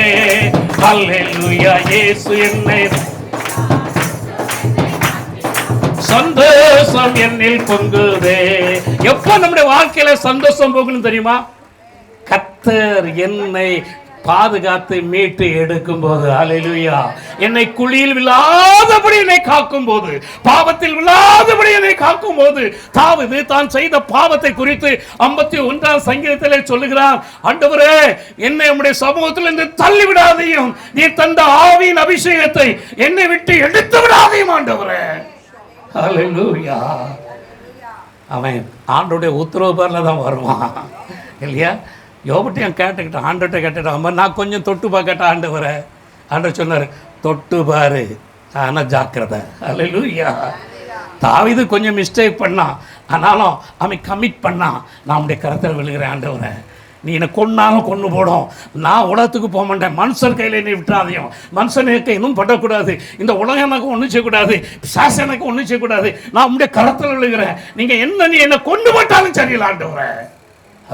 அல்லேலூயா. இயேசு என்னை சந்தோஷம் என்னில் பொங்குதே. எப்போ நம்முடைய வாழ்க்கையில சந்தோஷம் போகணும் தெரியுமா? கர்த்தர் என்னை பாதுகாத்து மீட்டு எடுக்கும் போது. அல்லேலூயா. என்னை குழியில் விழாதபடி என்னை காக்கும் போது, பாவத்தில் விழாதபடி என்னை காக்கும் போது. தாவீது தான் செய்த பாவத்தை குறித்து 51 சங்கீதத்திலே சொல்லுகிறார். ஆண்டவரே, என்னை உம்முடைய சமூகத்திலிருந்து தள்ளி விடாதையும், நீ தந்த ஆவியின் அபிஷேகத்தை என்னை விட்டு எடுத்து விடாதையும் ஆண்டவரே. அல்லேலூயா. அவன் ஆண்டோடைய உத்தரவு பேரில் தான் வருவான் இல்லையா? யோபட்டையும் கேட்டுக்கிட்டான், ஆண்டவர்கிட்ட கேட்டுட்டான். அம்மா நான் கொஞ்சம் தொட்டு பார்க்கட்டா ஆண்டவரை. ஆண்டவர் சொன்னார், தொட்டு பாரு, ஆனால் ஜாக்கிரதை. அல்லேலூயா. தாவீது கொஞ்சம் மிஸ்டேக் பண்ணான், ஆனாலும் அவன் கமிட் பண்ணான். நான் உடைய கரத்தில் விழுகிறேன் ஆண்டவரை, நீ என்னை கொன்னாலும் கொண்டு போடும், நான் உலகத்துக்கு போக மாட்டேன், மனுஷர் கையில் என்னை விட்டுறாதையும், மனுஷனுக்கு இன்னும் படக்கூடாது, இந்த உலகம் எனக்கு ஒன்றும் செய்யக்கூடாது, சாச எனக்கு ஒன்றும் செய்யக்கூடாது, நான் உடைய கரத்தில் விழுகிறேன், நீங்கள் என்ன நீ என்னை கொண்டு போட்டாலும் சரியில்லை ஆண்டவரை.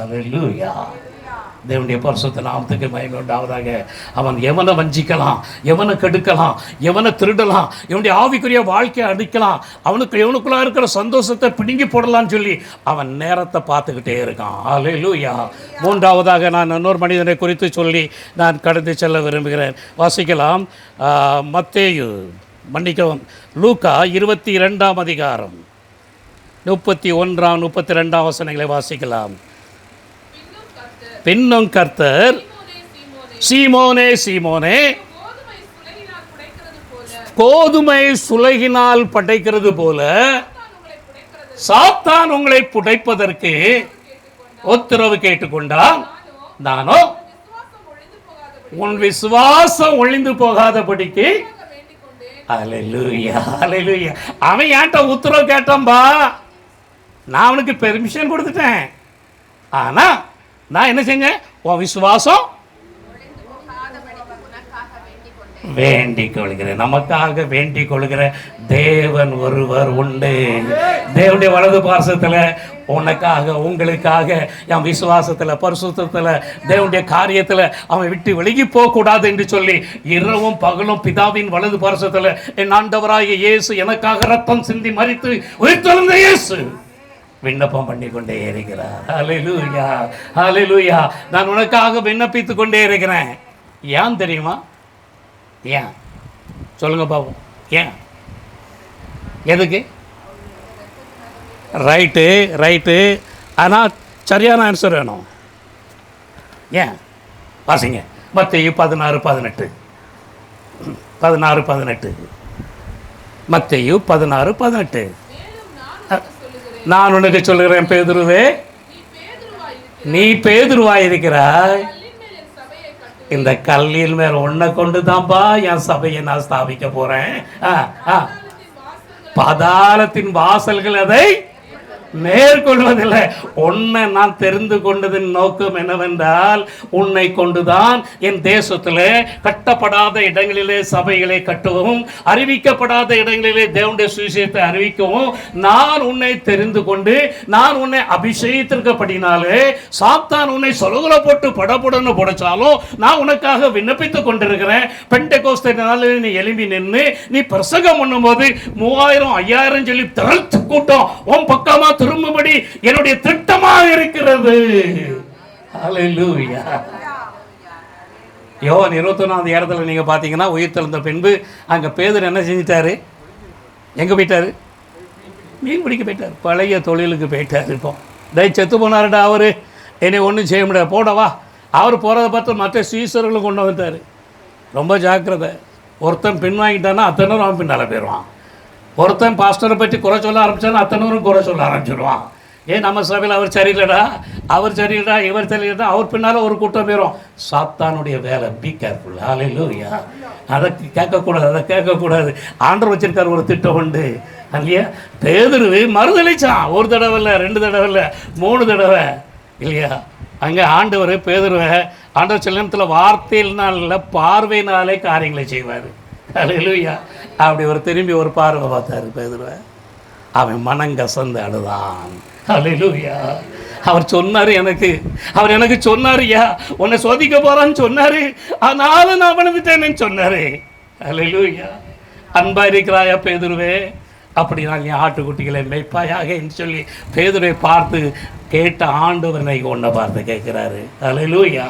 அல்லேலூயா. தேவனுடைய பரிசுத்த நாமத்துக்கு மகிமை உண்டாவதாக. அவன் எவனை வஞ்சிக்கலாம், எவனை கெடுக்கலாம், எவனை திருடலாம், இவனுடைய ஆவிக்குரிய வாழ்க்கையை அடிக்கலாம், எவனுக்குள்ளே இருக்கிற சந்தோஷத்தை பிடுங்கி போடலான்னு சொல்லி அவன் நேரத்தை பார்த்துக்கிட்டே இருக்கான். அல்லேலூயா. மூன்றாவதாக நான் இன்னொரு மனிதனை குறித்து சொல்லி நான் கடந்து செல்ல விரும்புகிறேன். வாசிக்கலாம். மத்தேயு மன்னிக்கவும், லூக்கா 22 அதிகாரம் 31 32 வசனங்களை வாசிக்கலாம். பின்னும் கர்த்தர், சீமோனே சீமோனே, கோதுமை சுலகினால் படைக்கிறது போல சாத்தான் உங்களை புடைப்பதற்கு உத்தரவு கேட்டுக்கொண்டான். நானோ உன் விசுவாசம் ஒழிந்து போகாதபடிக்கு. அல்லேலூயா, அல்லேலூயா. அவன் ஏன்ட்ட உத்தரவு கேட்டான்பா, நான் அவனுக்கு பெர்மிஷன் கொடுத்துட்டேன். ஆனா நான் என்ன செஞ்சேன்? உன் விசுவாசம் வேண்டிக் கொள்கிறேன். நமக்காக வேண்டிக் கொள்கிற தேவன் ஒருவர் உண்டு. தேவனுடைய வலது பார்சத்தில் உனக்காக உங்களுக்காக என் விசுவாசத்தில் பரிசுத்தத்தில் தேவனுடைய காரியத்தில் அவன் விட்டு விலகி போகக்கூடாது என்று சொல்லி இரவும் பகலும் பிதாவின் வலது பார்சத்தில் என் ஆண்டவராகிய இயேசு எனக்காக ரத்தம் சிந்தி மரித்து உயிர்த்தெழுந்த இயேசு விண்ணப்பம் பண்ணி கொண்டே இருக்கிறார். ஹல்லேலூயா, ஹல்லேலூயா. நான் உனக்காக விண்ணப்பித்து கொண்டே இருக்கிறேன். ஏன் தெரியுமா? ஏன் சொல்லுங்க பாப்போம். ஏன்? எதுக்கு? ரைட்டு. ஆனால் சரியான ஆன்சர் வேணும். ஏன்? வாசிங்க மத்தேயு 16:18. மத்தேயு 16:18. நான் உனக்கு சொல்லுகிறேன் பேதுருவே, நீ பேதுருவாயிருக்கிறாய், இந்த கல்லின் மேல் உன்னை கொண்டு தான்ப்பா என் சபையை நான் ஸ்தாபிக்க போறேன். பாதாளத்தின் வாசல்கள் அதை மேற்கொள்வதில்லை. உன்னை நான் தெரிந்து கொண்டதின் நோக்கம் என்னவென்றால், உன்னை கொண்டுதான் என் தேசத்தில் கட்டப்படாத இடங்களிலே சபைகளை கட்டவும், அறிவிக்கப்படாத இடங்களிலே தேவனுடைய சுவிசேஷத்தை அறிவிக்கவும் நான் உன்னை தெரிந்து கொண்டு நான் உன்னை அபிஷேகித்திருக்கப்படினாலே சாத்தான் உன்னை சொலகுல போட்டு படபுடன்னு புடைச்சாலும் நான் உனக்காக விண்ணப்பித்துக் கொண்டிருக்கிறேன். பெண்டெகோஸ்தே நாளில் நீ எழும்பி நின்று நீ பிரசங்கம் பண்ணும்போது 3000 5000 சொல்லி திரள் கூட்டம் உன் பக்கமா திரும்பும்படி என்னுடைய திட்டமாக இருக்கிறது. ஹல்லேலூயா. யோவான் 21 இடத்துல நீங்க பாத்தீங்கன்னா உயிர்த்தெழுந்த பின்பு அங்க பேதுரு என்ன செஞ்சிட்டாரு? எங்க போயிட்டாரு? மீன் பிடிக்க போயிட்டார். பழைய தொழிலுக்கு போயிட்டார். இப்போ செத்து போனாருடா அவரு, என்னை ஒன்றும் செய்ய முடியாது போடவா. அவர் போகிறத பார்த்து மற்ற சீசர்களும் கொண்டு வந்துட்டார். ரொம்ப ஜாக்கிரதை. ஒருத்தன் பின் வாங்கிட்டான்னா அத்தனை அவன் பின்னால் போயிடுவான். ஒருத்தன் பாஸ்டரை பற்றி குறை சொல்ல ஆரம்பித்தாலும் அத்தனூரும் குறை சொல்ல ஆரம்பிச்சிடுவான். ஏன் நம்ம சபையில் அவர் சரியில்லைடா, அவர் சரியில்லைடா, இவர் சரியில்லைடா, அவர் பின்னால் ஒரு கூட்டம் போயிடும். சாத்தானுடைய வேலை. Be careful. ஹல்லேலூயா. அதை கேட்கக்கூடாது. ஆண்டவர் வச்சிருக்கார் ஒரு திட்டம் உண்டு இல்லையா? பேதுரு மறுதளிச்சான். ஒரு தடவை இல்லை, 2 தடவை இல்லை, 3 தடவை இல்லையா? அங்கே ஆண்டவர் பேதுருவை ஆண்டவர் சில நேரத்தில் வார்த்தையினால பார்வையினாலே காரியங்களை செய்வார். ஹல்லேலூயா. அப்படி ஒரு திரும்பி ஒரு பார்வை பார்த்தாரு பேதுருவை. அவன் மனங்கசந்து அழுதான். ஹல்லேலூயா. அவர் எனக்கு சொன்னார், ஐயா உன்னை சோதிக்க போறான்னு சொன்னாரு, ஆனாலும் நான் விழுந்துட்டேன்னு சொன்னாரு. ஹல்லேலூயா. அன்பா இருக்கிறாயா பேதுருவே? அப்படி நான் என் ஆட்டுக்குட்டிகளை மெய்ப்பாயாக என்று சொல்லி பேதுரை பார்த்து கேட்ட ஆண்டவனை உன்னை பார்த்து கேட்கிறாரு. ஹல்லேலூயா.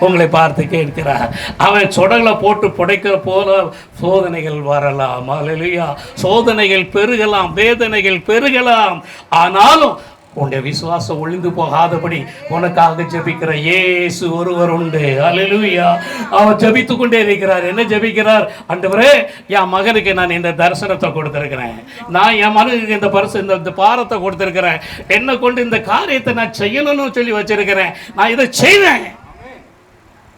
உங்களை பார்த்து கேட்கிறார். அவன் சொடங்களை போட்டு புடைக்கிற போல சோதனைகள் வரலாம். ஹல்லேலூயா. சோதனைகள் பெருகலாம், வேதனைகள் பெருகலாம். ஆனாலும் உன்னுடைய விசுவாசம் ஒளிந்து போகாதபடி உனக்காக ஜெபிக்கிற இயேசு ஒருவர் உண்டு. ஹல்லேலூயா. அவர் ஜெபித்து கொண்டே இருக்கிறார். என்ன ஜெபிக்கிறார்? ஆண்டவரே, என் மகனுக்கு நான் இந்த தரிசனத்தை கொடுத்திருக்கிறேன், நான் என் மகனுக்கு இந்த பாரத்தை கொடுத்திருக்கிறேன், என்னை கொண்டு இந்த காரியத்தை நான் செய்யணும்னு சொல்லி வச்சிருக்கிறேன், நான் இதை செய்வேன்.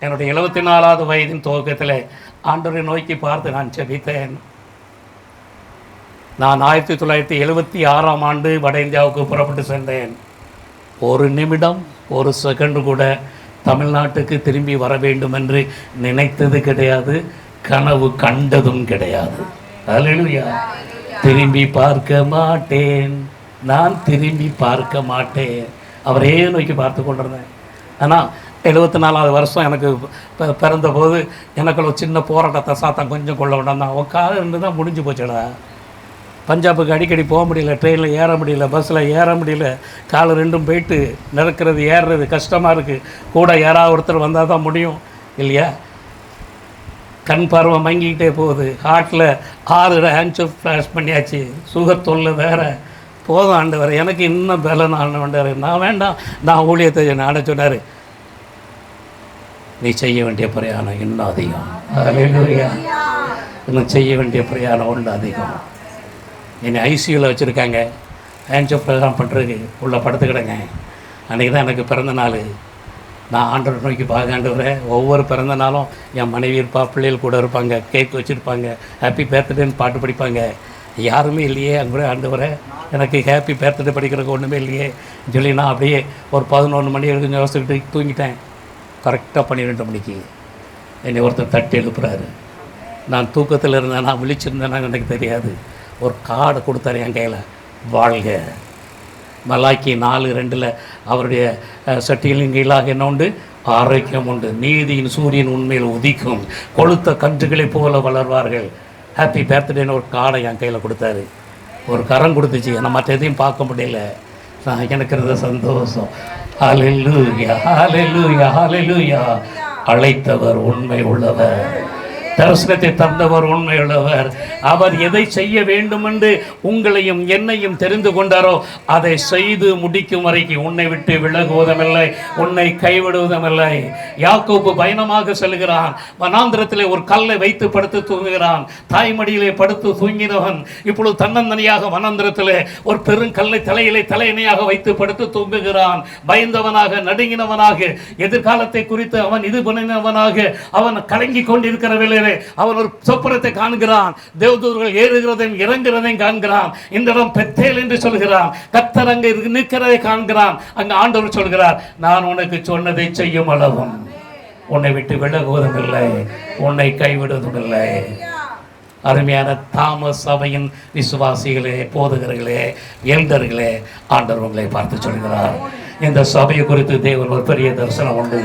என்னுடைய 74வது வயதின் துவக்கத்தில் ஆண்டவரை நோக்கி பார்த்து நான் ஜெபித்தேன். நான் 1976ஆம் ஆண்டு வட இந்தியாவுக்கு புறப்பட்டு சென்றேன். ஒரு நிமிடம், ஒரு செகண்டு கூட தமிழ்நாட்டுக்கு திரும்பி வர வேண்டும் என்று நினைத்தது கிடையாது, கனவு கண்டதும் கிடையாது. ஹல்லேலூயா. திரும்பி பார்க்க மாட்டேன், நான் திரும்பி பார்க்க மாட்டேன். அவரே நோக்கி பார்த்து கொண்டிருந்தேன். ஆனால் 74வது வருஷம் எனக்கு பிறந்த போது எனக்குள்ள சின்ன போராட்டத்தை சாத்தான் கொஞ்சம் கொள்ள வேண்டாம் தான். உட்கார இருந்து தான் முடிஞ்சு போச்சுடா. பஞ்சாபுக்கு அடிக்கடி போக முடியல, ட்ரெயினில் ஏற முடியல, பஸ்ஸில் ஏற முடியல, கால் ரெண்டும் போயிட்டு நடக்கிறது ஏறுறது கஷ்டமாக இருக்குது. கூட யாராவது ஒருத்தர் வந்தால் தான் முடியும் இல்லையா? கண் பார்வை மங்கிக்கிட்டே போகுது. ஹார்ட்டில் 6 ஆன்ஜியோ ஃப்ளாஷ் பண்ணியாச்சு. சுகர் தொல்லை வேறு. போதும் ஆண்டவர், எனக்கு இன்னும் பலன் ஆண்டவர், நான் வேண்டாம், நான் ஊழியத்தை நாட சொன்னார். நீ செய்ய வேண்டிய பிரயாணம் இன்னும் அதிகம். ஹல்லேலூயா. இன்னும் செய்ய வேண்டிய பிரயாணம் ஒன்று அதிகம். என்னை ஐசியூவில் வச்சுருக்காங்க, ஆன்ஜியோ ப்ரோக்ராம் பண்ணுறதுக்கு உள்ள படுத்துக்கிடுங்க. அன்றைக்கி தான் எனக்கு பிறந்த நாள். நான் ஆண்டவர் நோக்கி பார்க்க ஆண்டவரேன். ஒவ்வொரு பிறந்த நாளும் என் மனைவி இருப்பா, பிள்ளைகள் கூட இருப்பாங்க, கேக் வச்சுருப்பாங்க, ஹாப்பி பர்த்டேன்னு பாட்டு படிப்பாங்க. யாருமே இல்லையே அங்கே ஆண்டவரே, எனக்கு ஹாப்பி பர்த்டே படிக்கிறதுக்கு ஒன்றுமே இல்லையே சொல்லி நான் அப்படியே ஒரு 11 மணி வரைக்கும் யோசிச்சுக்கிட்டு தூங்கிட்டேன். கரெக்டாக 12 மணிக்கு என்னை ஒருத்தர் தட்டி எழுப்புறாரு. நான் தூக்கத்தில் இருந்தேன், நான் விழிச்சிருந்தேன்னா எனக்கு தெரியாது. ஒரு கார்டை கொடுத்தாரு என் கையில், வாழ்க. மலாக்கி 4:2 அவருடைய சட்டிகளின் கீழாக என்ன உண்டு? ஆரோக்கியம் உண்டு. நீதியின் சூரியன் உண்மையில் உதிக்கும், கொளுத்த கன்றுகளைப் போல வளர்வார்கள். ஹாப்பி பர்த்டேன்னு ஒரு கார்டை என் கையில் கொடுத்தாரு. ஒரு கரம் கொடுத்துச்சு, நான் மற்ற எதையும் பார்க்க முடியல. நான் எனக்கு இருந்த சந்தோஷம். ஹல்லேலூயா, ஹல்லேலூயா, ஹல்லேலூயா. அழைத்தவர் உண்மை உள்ளவர், தரிசனத்தை தந்தவர் உண்மையுள்ளவர். அவர் எதை செய்ய வேண்டும் என்று உங்களையும் என்னையும் தெரிந்து கொண்டாரோ அதை செய்து முடிக்கும் வரைக்கும் உன்னை விட்டு விலகுவதுமில்லை, உன்னை கைவிடுவதுமில்லை. யாக்கோபு பயணமாக செல்கிறான். வனாந்திரத்திலே ஒரு கல்லை வைத்து படுத்து தூங்குகிறான். தாய்மடியிலே படுத்து தூங்கினவன் இப்பொழுது தன்னந்தனியாக வனாந்திரத்திலே ஒரு பெருங்கல்லை தலையணையாக வைத்து படுத்து தூங்குகிறான். பயந்தவனாக, நடுங்கினவனாக, எதிர்காலத்தை குறித்து அவன் இது பண்ணினவனாக, அவன் கலங்கி கொண்டிருக்கிற வேளையிலே அவன் ஒரு சொப்பனத்தை காண்கிறான். தேவதூதர்கள் ஏறுகிறதையும் இறங்குகிறதையும் காண்கிறான். இந்த இடம் பெத்தேல் என்று சொல்கிறான். கர்த்தர் அங்கே நிற்கிறதை காண்கிறான். அங்கு ஆண்டவர் சொல்கிறார், நான் உனக்கு சொன்னதை செய்யும் அளவும் உன்னை விட்டு விலகுவதும் இல்லை, உன்னை கைவிடுவதும் இல்லை. அருமையான தாமஸ் சபையின் விசுவாசிகளே, போதகர்களே, எல்டர்களே, ஆண்டவர் உங்களை பார்த்து சொல்கிறார். இந்த சபையை குறித்து தேவன் ஒரு பெரிய தரிசனம் உண்டு.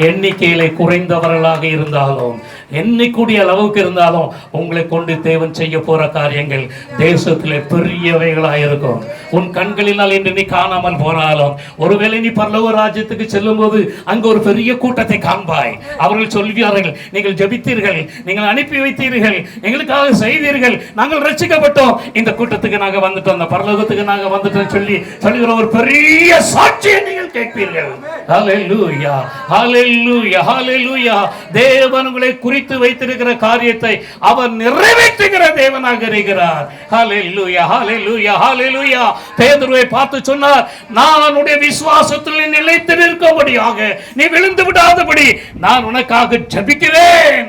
எண்ணிக்கையிலே குறைந்தவர்களாக இருந்தாலும், எண்ணிக்கூடிய அளவுக்கு இருந்தாலும், உங்களை கொண்டு தேவன் செய்ய போற காரியங்கள் தேசத்திலே பெரியவைகளாக இருக்கும். உன் கண்களினால் இன்று நீ காணாமல் போனாலும், ஒருவேளை நீ பரலோக ராஜ்யத்துக்கு செல்லும் போது அங்கு ஒரு பெரிய கூட்டத்தை காண்பாய். அவர்கள் சொல்வார்கள், நீங்கள் ஜெபித்தீர்கள், நீங்கள் அனுப்பி வைத்தீர்கள், எங்களுக்காக செய்தீர்கள், நாங்கள் ரட்சிக்கப்பட்டோம், இந்த கூட்டத்துக்கு நாங்கள் வந்துட்டோம், அந்த பரலோகத்துக்கு நாங்கள் வந்துட்டோம் சொல்லி சொல்லுகிற ஒரு பெரிய சாட்சியை நீங்கள் கேட்பீர்கள். ஹல்லேலூயா, ஹல்லேலூயா, ஹல்லேலூயா. தேவன் உங்களை குறித்து வைத்திருக்கிற காரியத்தை அவர் நிறைவேற்றுகிற தேவனாக இருக்கிறார். ஹல்லேலூயா, ஹல்லேலூயா, ஹல்லேலூயா. பேதுருவை பார்த்து சொன்னார், நான் உன்னுடைய விசுவாசத்தில் நிலைத்து நிற்கும்படியாக, நீ விழுந்து விடாதபடி நான் உனக்காக ஜெபிக்கிறேன்.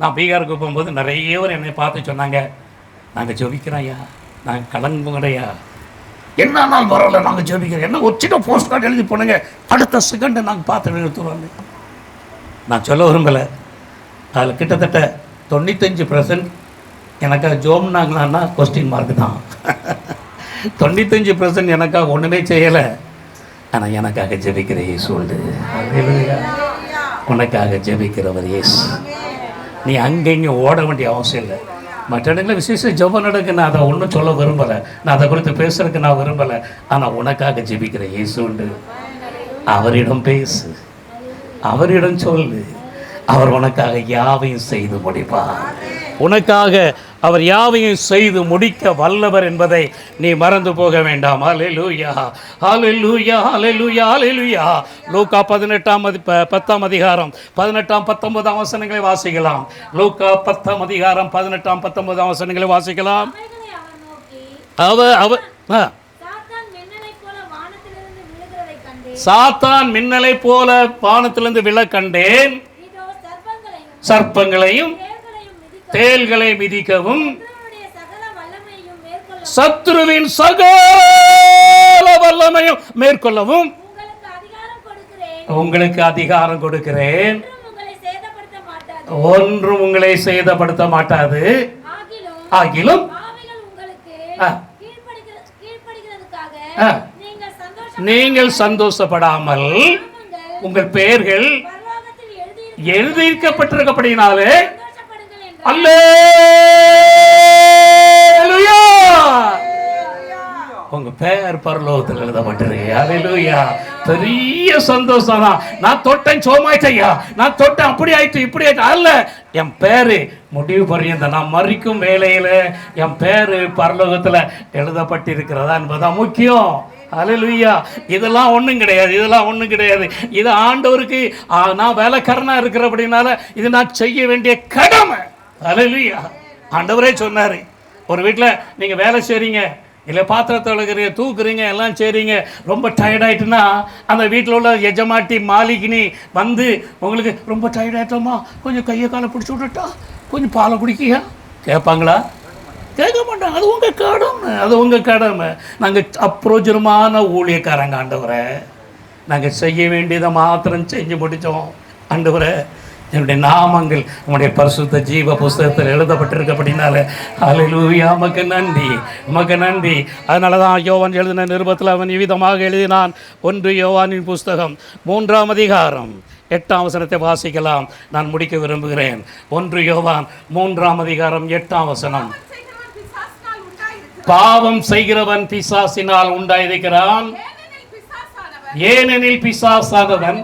நான் பீகாருக்கு போகும்போது நிறைய பேர் என்னை பார்த்து சொன்னாங்க, நாங்கள் ஜெபிக்கிறோம்யா, நாங்கள் கலங்குங்கடையா, என்னன்னாலும் பரவாயில்ல, நாங்கள் ஜெபிக்கிறோம். என்ன ஒரு சின்ன போஸ்ட் கார்டு எழுதி போனுங்க, அடுத்த செகண்டை நாங்கள் பார்த்து எடுத்துருவாங்க. நான் சொல்ல விரும்பலை, அதில் கிட்டத்தட்ட 95% எனக்காக ஜோம்னாங்களான்னா கொஸ்டின் மார்க் தான். 95% எனக்காக ஒன்றுமே செய்யலை, ஆனால் எனக்காக ஜெபிக்கிற இயேசு உண்டு. உனக்காக ஜெபிக்கிறவர் இயேசு. நீ அங்கேங்க ஓட வேண்டிய அவசியம் இல்லை. மற்ற இடங்களில் விசேஷ ஜெபம் நடக்கு, நான் அதை ஒன்றும் சொல்ல விரும்பலை, நான் அதை குறித்து பேசுறதுக்கு நான் விரும்பலை. ஆனால் உனக்காக ஜெபிக்கிற இயேசு உண்டு. அவரிடம் பேசு, அவரிடம் சொல்லு, அவர் உனக்காக யாவையும் செய்து முடிப்பார். உனக்காக அவர் யாவையும் செய்து முடிக்க வல்லவர் என்பதை நீ மறந்து போக வேண்டாம். ஹல்லேலூயா, ஹல்லேலூயா, ஹல்லேலூயா, ஹல்லேலூயா. லூக்கா 10ஆம் அதிகாரம் 18-19 வசனங்களை வாசிக்கலாம். லூக்கா 10ஆம் அதிகாரம் 18-19 வசனங்களை வாசிக்கலாம். சாத்தான் மின்னலை போல வானத்திலிருந்து விழ கண்டேன், சர்ப்பங்களையும் தேள்களை மிதிக்கவும் சத்துருவின் சகல வல்லமையும் மேற்கொள்ளவும் உங்களுக்கு அதிகாரம் கொடுக்கிறேன். ஒன்றும் உங்களை சேதப்படுத்த மாட்டாது. ஆகிலும் நீங்கள் சந்தோஷப்படாமல் உங்கள் பெயர்கள் எழுதியிருக்கப்பட்டிருக்கப்படினாலே அல்லேலூயா, உங்க பெயர் பரலோகத்தில் எழுதப்பட்டிருக்கு. அல்லேலூயா. பெரிய சந்தோஷம் தான். நான் தொட்டேன் சோமாயிட்டையா, நான் தொட்டேன் அப்படி ஆயிட்டு இப்படி ஆயிட்டு அல்ல, என் பேரு முடிவு பரியந்த நான் மறிக்கும் வேலையில என் பேரு பரலோகத்துல எழுதப்பட்டிருக்கிறதா என்பதான் முக்கியம். அல்லேலூயா. இதெல்லாம் ஒன்றும் கிடையாது, இதெல்லாம் ஒன்றும் கிடையாது. இது ஆண்டவருக்கு நான் வேலைக்காரனா இருக்கிற அப்படின்னால இது நான் செய்ய வேண்டிய கடமை. அல்லேலூயா. ஆண்டவரே சொன்னார், ஒரு வீட்டில் நீங்கள் வேலை செய்கிறீங்க, இல்லை பாத்திரத்தை விளக்குறீங்க, தூக்குறீங்க, எல்லாம் செய்கிறீங்க, ரொம்ப டயர்டாயிட்டுன்னா அந்த வீட்டில் உள்ள எஜமாட்டி மாலிகினி வந்து உங்களுக்கு ரொம்ப டயர்டாயிட்டோமா, கொஞ்சம் கையை காலை பிடிச்சி விட்டுட்டா, கொஞ்சம் பாலை குடிக்கியா கேட்பாங்களா? கேட்க மாட்டாங்க. அது உங்கள் கடமை, அது உங்கள் கடமை. நாங்கள் அப்ரோஜனமான ஊழியக்காரங்க ஆண்டவரை, நாங்கள் செய்ய வேண்டியதை மாத்திரம் செஞ்சு முடித்தோம். ஆண்டவரை என்னுடைய நாமங்கள் உங்களுடைய பரிசுத்த ஜீவ புஸ்தகத்தில் எழுதப்பட்டிருக்கப்படினால ஹல்லேலூயா, உமக்கு நன்றி, உமக்கு நன்றி. அதனால தான் யோவான் எழுதின நிருபத்தில் அவன் இவ்விதமாக எழுதினான். 1 யோவானின் புஸ்தகம் 3ஆம் அதிகாரம் 8ஆம் வசனத்தை வாசிக்கலாம். நான் முடிக்க விரும்புகிறேன். 1 யோவான் 3ஆம் அதிகாரம் 8ஆம் வசனம். பாவம் செய்கிறவன் பிசாசினால் உண்டாயிருக்கிறான், ஏனெனில் பிசாசானவன்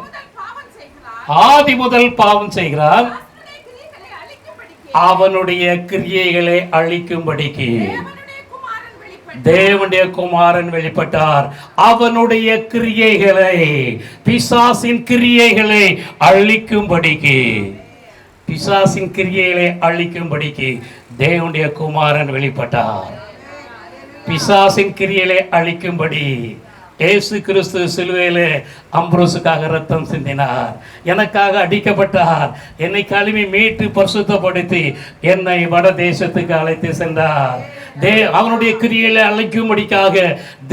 ஆதி முதல் பாவம் செய்கிறான், அவனுடைய கிரியைகளை அழிக்கும்படிக்கு தேவனுடைய குமாரன் வெளிப்பட்டார். அவனுடைய கிரியைகளை, பிசாசின் கிரியைகளை அழிக்கும்படிக்கு, பிசாசின் கிரியைகளை அழிக்கும்படிக்கு தேவனுடைய குமாரன் வெளிப்பட்டார். பிசாசின் கிரியைகளை அழிக்கும்படி இயேசு கிறிஸ்து சிலுவையிலே அம்ப்ரோசுக்காக ரத்தம் சிந்தினார், எனக்காக அடிக்கப்பட்டார், என்னை கழுவி மீட்டு பரிசுத்தப்படுத்தி என்னை வட தேசத்துக்கு அழைத்து சென்றார். அவனுடைய கிரியைகளை அழைக்கும்படிக்காக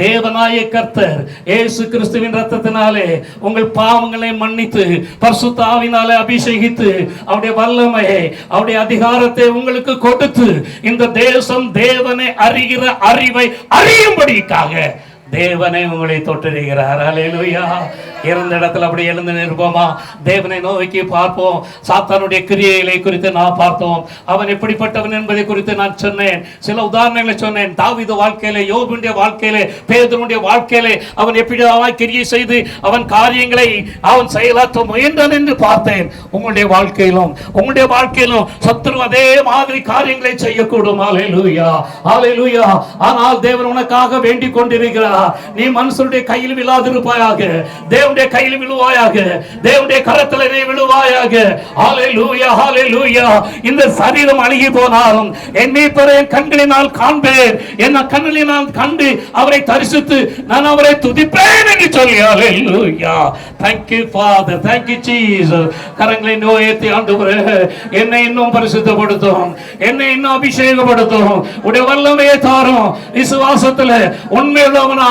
தேவனாய கர்த்தர் இயேசு கிறிஸ்துவின் ரத்தத்தினாலே உங்கள் பாவங்களை மன்னித்து பரிசுத்த ஆவியினாலே அபிஷேகித்து அவருடைய வல்லமையை, அவருடைய அதிகாரத்தை உங்களுக்கு கொடுத்து இந்த தேசம் தேவனை அறிகிற அறிவை அறியும்படிக்காக தேவனை உங்களை தொட்டிருக்கிறார். அல்லேலூயா. இருந்த இடத்துல அப்படி எழுந்து நிற்போமா? தேவனை நோக்கி பார்ப்போம். சாத்தானுடைய கிரியைகளை குறித்து நான் பார்த்தோம். அவன் எப்படிப்பட்டவன் என்பதை குறித்து நான் சொன்னேன். சில உதாரணங்களை சொன்னேன். தாவீது வாழ்க்கையிலே, யோபுடைய வாழ்க்கையிலே, பேதுருடைய வாழ்க்கையிலே அவன் எப்படி கிரியை செய்து அவன் காரியங்களை அவன் செயலாற்ற முயன்றான் என்று பார்த்தேன். உங்களுடைய வாழ்க்கையிலும் சத்துரு அதே மாதிரி காரியங்களை செய்யக்கூடும். அல்லேலூயா, அல்லேலூயா. ஆனால் தேவன் உனக்காக வேண்டிக் கொண்டிருக்கிறார். நீ மனுஷனுடைய கையில் விழாதிருப்பாயாக, தேவனுடைய கையில் விழுவாயாக, தேவனுடைய கரத்தில் நீ விழுவாயாக. ஹல்லேலூயா, ஹல்லேலூயா. இந்த சரீரம் அழுகி போனாலும் என்னை பெற என் கண்களினால் காண்பேன், என் கண்களினால் கண்டு அவரை தரிசித்து நான் அவரை துதிப்பேன் என்று சொல்லி. ஹல்லேலூயா. Thank you Father, thank you Jesus. கரங்களை உயர்த்தி ஆண்டவரே, என்னை இன்னும் பரிசுத்தப்படுத்தும், என்னை இன்னும் அபிஷேகப்படுத்தும், உடைய வல்லமையை தாரும். விசுவாசத்தில் உண்மையுள்ளவனாக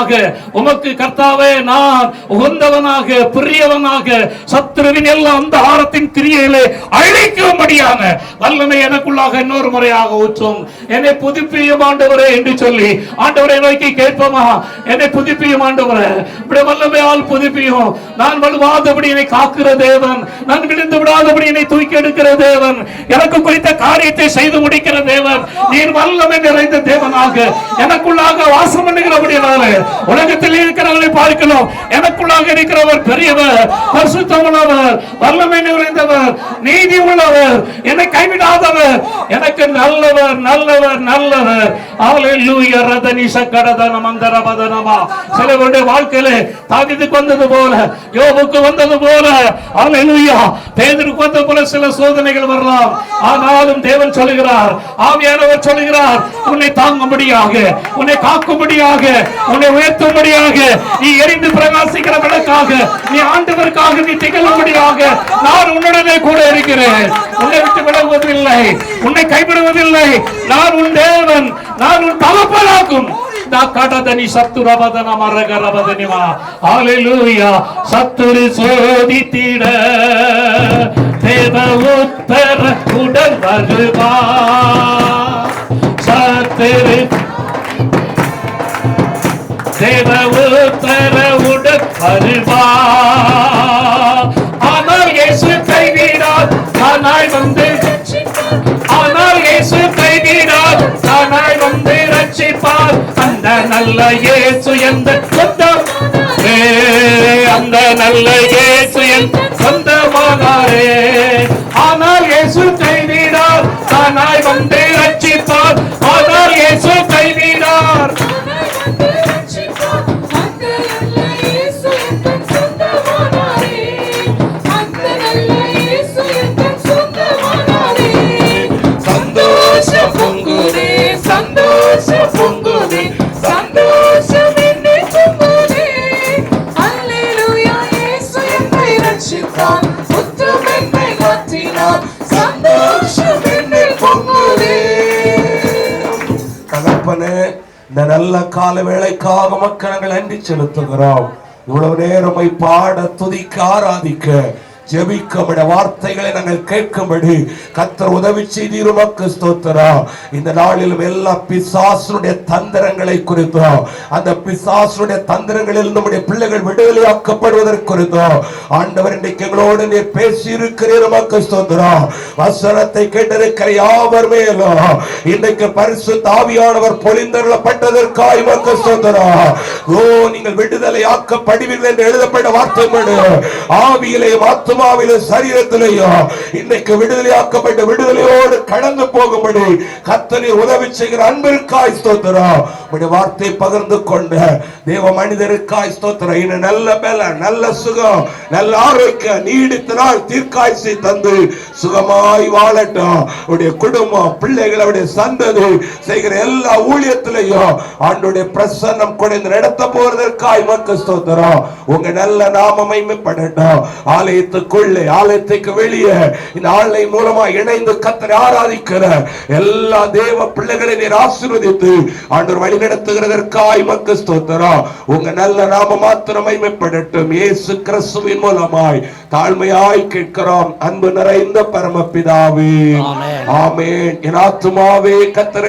உமக்கு கர்த்தாவே நான் உகந்தவனாக, பிரியவனாக, சத்துருவின் எல்லாம் அந்த ஆரத்தின் கிரியையிலே அழிக்கும்படியான வல்லமை எனக்குள்ளாக இன்னொரு முறையாக ஊற்றும். என்னை புதுப்பியும் ஆண்டவரே என்று சொல்லி ஆண்டவரை நோக்கி கேட்போமா? என்னை புதுப்பியும் ஆண்டவரே, இப்படி வல்லமையால் புதுப்பியும். நான் வலுவாதபடி என்னை காக்கிற தேவன், நான் விழுந்து விடாதபடி என்னை தூக்கி எடுக்கிற தேவன், எனக்கு குறித்த காரியத்தை செய்து முடிக்கிற தேவன், நீர் வல்லமை நிறைந்த தேவனாக எனக்குள்ளாக வாசம் பண்ணுகிறபடினால உலகத்தில் இருக்கிறவர்களை பார்க்கணும். எனக்குள்ளாக இருக்கிறவர் பெரியவர், பரிசுத்தமுள்ளவர், வல்லமை நிறைந்தவர், நீதி உள்ளவர், என்னை கைவிடாதவர், எனக்கு நல்லவர், நல்லவர், நல்லவர். ஹல்லேலூயா. ரதனி சக்கடதன மந்தரபதனமா. சிலருடைய வாழ்க்கையிலே தாவீதுக்கு வந்தது போல, யோபுக்கு வந்தது போல, ஹல்லேலூயா, பேதுருக்கு வந்தது போல சில சோதனைகள் வரலாம். ஆனாலும் தேவன் சொல்கிறார், ஆவியானவர் சொல்கிறார், உன்னை தாங்கும்படியாக, உன்னை காக்கும்படியாக, உன்னை உயர்த்தும்படியாக, நீ எரிந்து பிரகாசிக்கிற விளக்காக, நீ ஆண்டவருக்காக நீ திகழும்படியாக நான் உன்னுடனே கூட இருக்கிறேன். உன்னை விட்டு விலகுவதில்லை, உன்னை கைவிடுவதில்லை. நான் உன் தேவன், நான் உன் தகப்பனாகும். சத்துரு சோதித்திட தேவ உத்தர உடன் வருவா. சத்துரு தேவ உத்தர உடன் வருவா. ஆனால் இயேசு கைவிடார், தானாய் வந்து, ஆனால் இயேசு கைவிடார், தானாய் வந்து ரட்சிப்பார். அந்த நல்ல இயேசு எந்த சொந்தம், அந்த நல்ல இயேசு எந்த சொந்தமானாரே. ஆனால் இயேசு கைவிடார், தானாய் வந்து ரட்சிப்பார். ஆனால் இயேசு கைவிடார், இந்த நல்ல கால வேளைக்காக மக்கள் நன்றி செலுத்துகிறோம். இவ்வளவு நேரம் பாட, துதிக்க, ஆராதிக்க ஜெபிக்கும்படி வார்த்தைகளை நாங்கள் கேட்கும்படி கர்த்தர் உதவி செய்தீர். உமக்கு ஸ்தோத்திரம். இந்த நாளிலும் எல்லா பிசாசுடைய தந்திரங்களை குறித்தோம், அந்த பிசாசுடைய தந்திரங்களில் நம்முடைய பிள்ளைகள் விடுதலையாக்கப்படுவதற்கு குறித்தோம் ஆண்டவர் இன்றைக்கு எங்களோடு நீர் பேசி இருக்கிறீர். உமக்கு ஸ்தோத்திரம். வசனத்தை கேட்டிருக்கிற யாவர் மேலும் இன்றைக்கு பரிசுத்த ஆவியானவர் பொழிந்தருளப்பட்டதற்காய் உமக்கு ஸ்தோத்திரம். ஓ, நீங்கள் விடுதலையாக்கப்படுவீர்கள் என்று எழுதப்பட்ட வார்த்தையோடு ஆவியிலேயும் ஆத்துமாவிலும் சரீரத்திலேயும் இன்றைக்கு விடுதலையாக்கப்பட்ட விடுதலையோடு கடந்து போகும்படி கர்த்தர் உதவி செய்கிற அன்பிற்காய் ஸ்தோத்திரம். உம்முடைய வார்த்தை பகிர்ந்து கொண்ட தேவ மனிதருக்காய் ஸ்தோத்திரம். இன்னும் நல்ல பலன், நல்ல சுகம், நல்ல ஆரோக்கியம், நீடித்த நாள் தீர்க்காய்ச்சி தந்து சுகமாய் வாழட்டும். உடைய குடும்பம், பிள்ளைகள், அவருடைய சந்ததி செய்கிற எல்லா ஊழியத்திலையும் ஆண்டுடைய பிரசன்னம் கொண்டு நடத்த போவதற்காய் உமக்கு ஸ்தோத்திரம். உங்க நல்ல நாமம் மகிமைப்படட்டும். ஆலயத்துக்குள்ளே, ஆலயத்துக்கு வெளியே இந்த ஆன்லைன் மூலமா இணைந்து கர்த்தரை ஆராதிக்கிற எல்லா தேவ பிள்ளைகளை நீர் ஆசீர்வதித்து ஆண்டவர் வழி நடத்துகிறதற்காய் உமக்கு ஸ்தோத்திரம். உங்க நல்ல நாமம் மாத்திரம் மகிமைப்படட்டும். இயேசு கிறிஸ்துவின் மூலமாய் தாழ்மையாய் கேட்கிறோம் அன்பு நிறைந்த பரமபிதாவே. ஆமென். என் ஆத்துமாவே கர்த்தரை